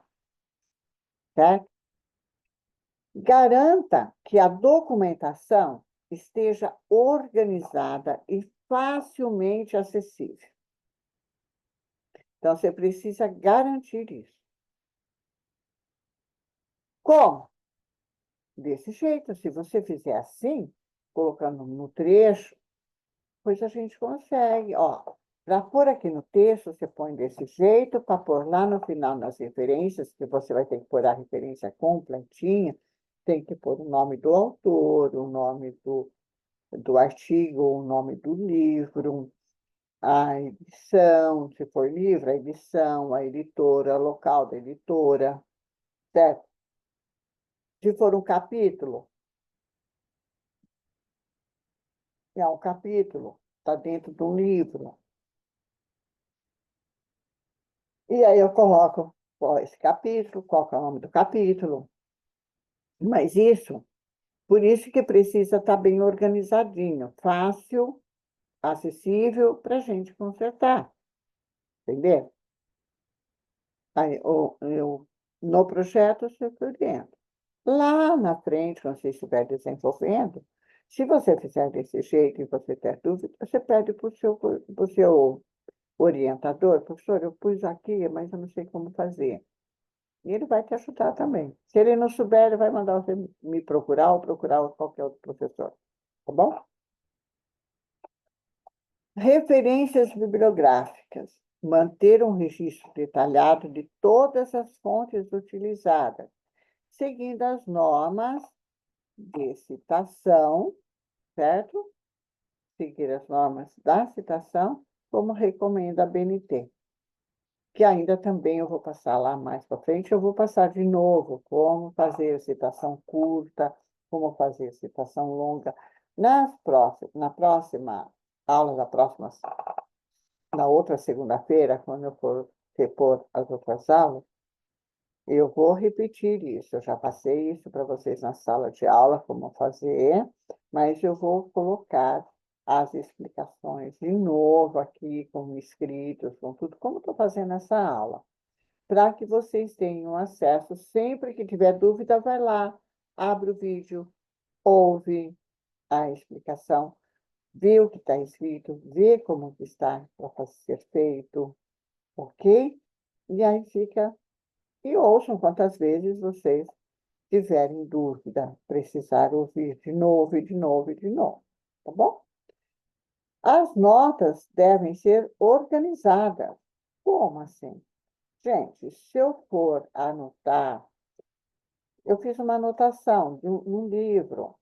certo? Garanta que a documentação esteja organizada e facilmente acessível. Então, você precisa garantir isso. Como? Desse jeito, se você fizer assim, colocando no trecho, pois a gente consegue. Ó, para pôr aqui no texto, você põe desse jeito, para pôr lá no final nas referências, que você vai ter que pôr a referência completinha, tem que pôr o nome do autor, o nome do artigo, o nome do livro, a edição, se for livro, a edição, a editora, local da editora, certo? Se for um capítulo, é um capítulo, está dentro de um livro. E aí eu coloco qual é esse capítulo, qual que é o nome do capítulo. Mas isso, por isso que precisa estar bem organizadinho, fácil, acessível para a gente consertar, entendeu? Aí, no projeto, você orienta. Lá na frente, quando você estiver desenvolvendo, se você fizer desse jeito e você ter dúvida, você pede para o seu orientador, professor, eu pus aqui, mas eu não sei como fazer. E ele vai te ajudar também. Se ele não souber, ele vai mandar você me procurar ou procurar qualquer outro professor. Tá bom? Referências bibliográficas. Manter um registro detalhado de todas as fontes utilizadas, seguindo as normas de citação, certo? Seguir as normas da citação, como recomenda a BNT. Que ainda também eu vou passar lá mais para frente, eu vou passar de novo como fazer citação curta, como fazer citação longa. Na próxima aula, na outra segunda-feira, quando eu for repor as outras aulas, eu vou repetir isso. Eu já passei isso para vocês na sala de aula, como fazer, mas eu vou colocar as explicações de novo aqui, com escritos, com tudo, como estou fazendo essa aula, para que vocês tenham acesso. Sempre que tiver dúvida, vai lá, abre o vídeo, ouve a explicação, vê o que está escrito, vê como que está para ser feito, ok? E aí fica, e ouçam quantas vezes vocês tiverem dúvida, precisar ouvir de novo, e de novo, e de novo, tá bom? As notas devem ser organizadas. Como assim? Gente, se eu for anotar, eu fiz uma anotação de um livro,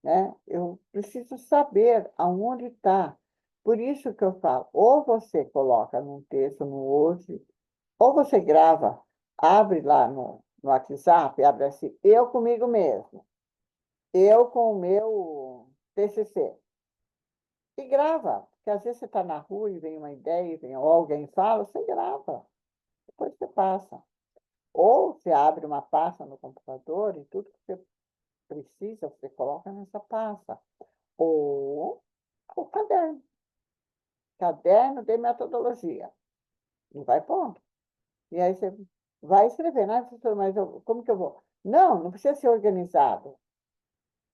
né? Eu preciso saber aonde está. Por isso que eu falo, ou você coloca num texto no Word, ou você grava, abre lá no WhatsApp, abre assim, eu comigo mesmo, eu com o meu TCC, e grava, porque às vezes você está na rua e vem uma ideia, ou alguém fala, você grava, depois você passa. Ou você abre uma pasta no computador e tudo que você precisa, você coloca nessa pasta. Ou o caderno. Caderno de metodologia. E vai pondo. E aí você vai escrevendo. Ah, professor, mas como que eu vou? Não precisa ser organizado.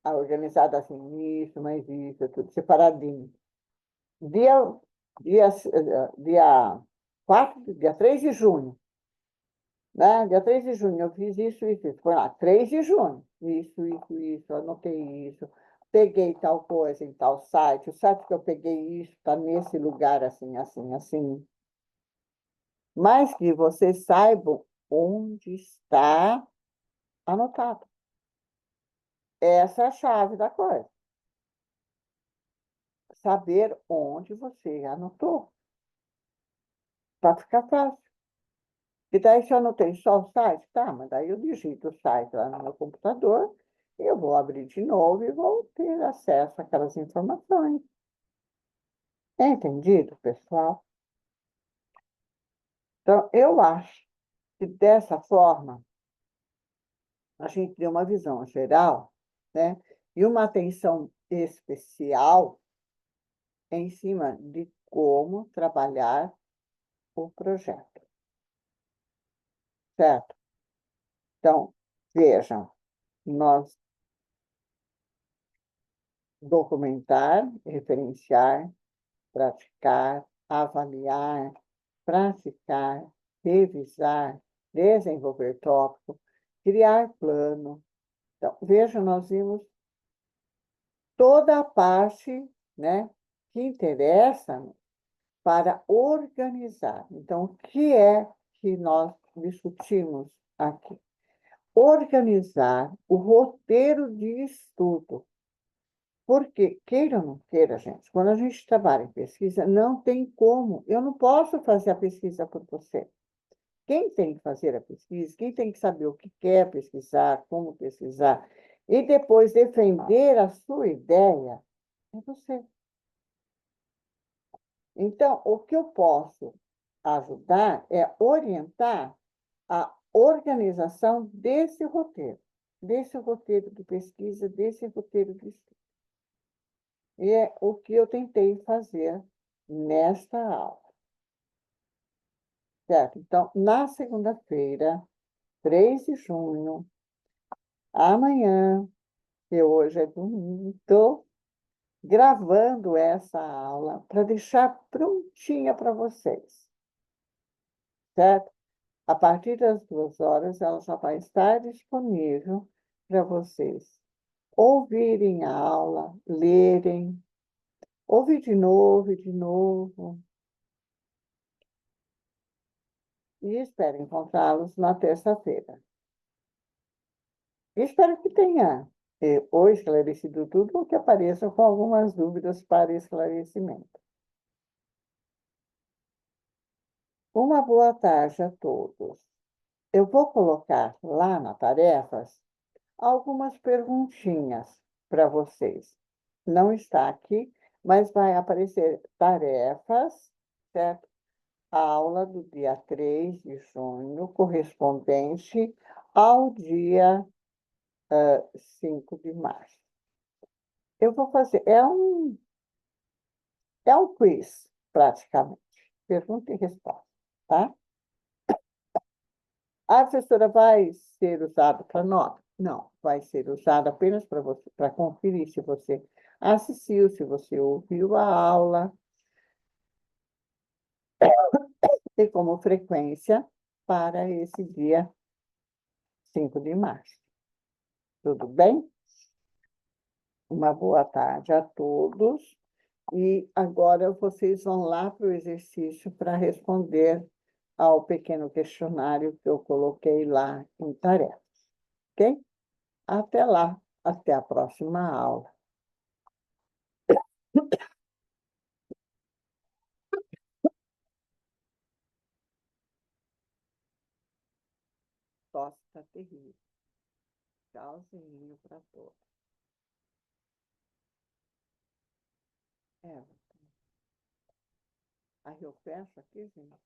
Organizado assim, isso, mas isso, tudo separadinho. Dia, dia 4, dia 3 de junho. Né? Dia 3 de junho, eu fiz isso, isso, isso. Foi lá, 3 de junho. Isso, anotei isso. peguei tal coisa em tal site, o site que eu peguei isso está nesse lugar assim, assim, assim. Mas que vocês saibam onde está anotado. Essa é a chave da coisa. Saber onde você anotou, para ficar fácil. E daí, se eu anotei só o site, tá, mas daí eu digito o site lá no meu computador, e eu vou abrir de novo e vou ter acesso àquelas informações. É entendido, pessoal? Então, eu acho que dessa forma, a gente tem uma visão geral, né? E uma atenção especial em cima de como trabalhar o projeto, certo? Então, vejam, nós documentar, referenciar, praticar, avaliar, praticar, revisar, desenvolver tópico, criar plano. Então, veja, nós vimos toda a parte, né, que interessa para organizar. Então, o que é que nós discutimos aqui? Organizar o roteiro de estudo. Porque, queira ou não queira, gente, quando a gente trabalha em pesquisa, não tem como. Eu não posso fazer a pesquisa por você. Quem tem que fazer a pesquisa, quem tem que saber o que quer pesquisar, como pesquisar, e depois defender a sua ideia, é você. Então, o que eu posso ajudar é orientar a organização desse roteiro de pesquisa, desse roteiro de estudo. E é o que eu tentei fazer nesta aula. Certo? Então, na segunda-feira, 3 de junho, amanhã, que hoje é domingo, estou gravando essa aula para deixar prontinha para vocês, certo? A partir das 2 horas, ela já vai estar disponível para vocês ouvirem a aula, lerem, ouvir de novo, e espero encontrá-los na terça-feira. Espero que tenha ou esclarecido tudo ou que apareçam com algumas dúvidas para esclarecimento. Uma boa tarde a todos. Eu vou colocar lá na tarefas algumas perguntinhas para vocês. Não está aqui, mas vai aparecer tarefas, certo? A aula do dia 3 de junho, correspondente ao dia 5 de março. Eu vou fazer, é um quiz, praticamente. Pergunta e resposta, tá? A professora vai ser usada para nota? Não, vai ser usada apenas para você, para conferir se você assistiu, se você ouviu a aula, e como frequência para esse dia 5 de março. Tudo bem? Uma boa tarde a todos. E agora vocês vão lá para o exercício para responder ao pequeno questionário que eu coloquei lá em tarefas, ok? Até lá, até a próxima aula. Tosse está terrível. Tchauzinho para todos. É, aí eu fecho aqui, gente.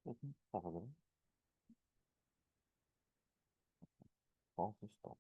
Uhum. Tá vendo? Ponto, stop.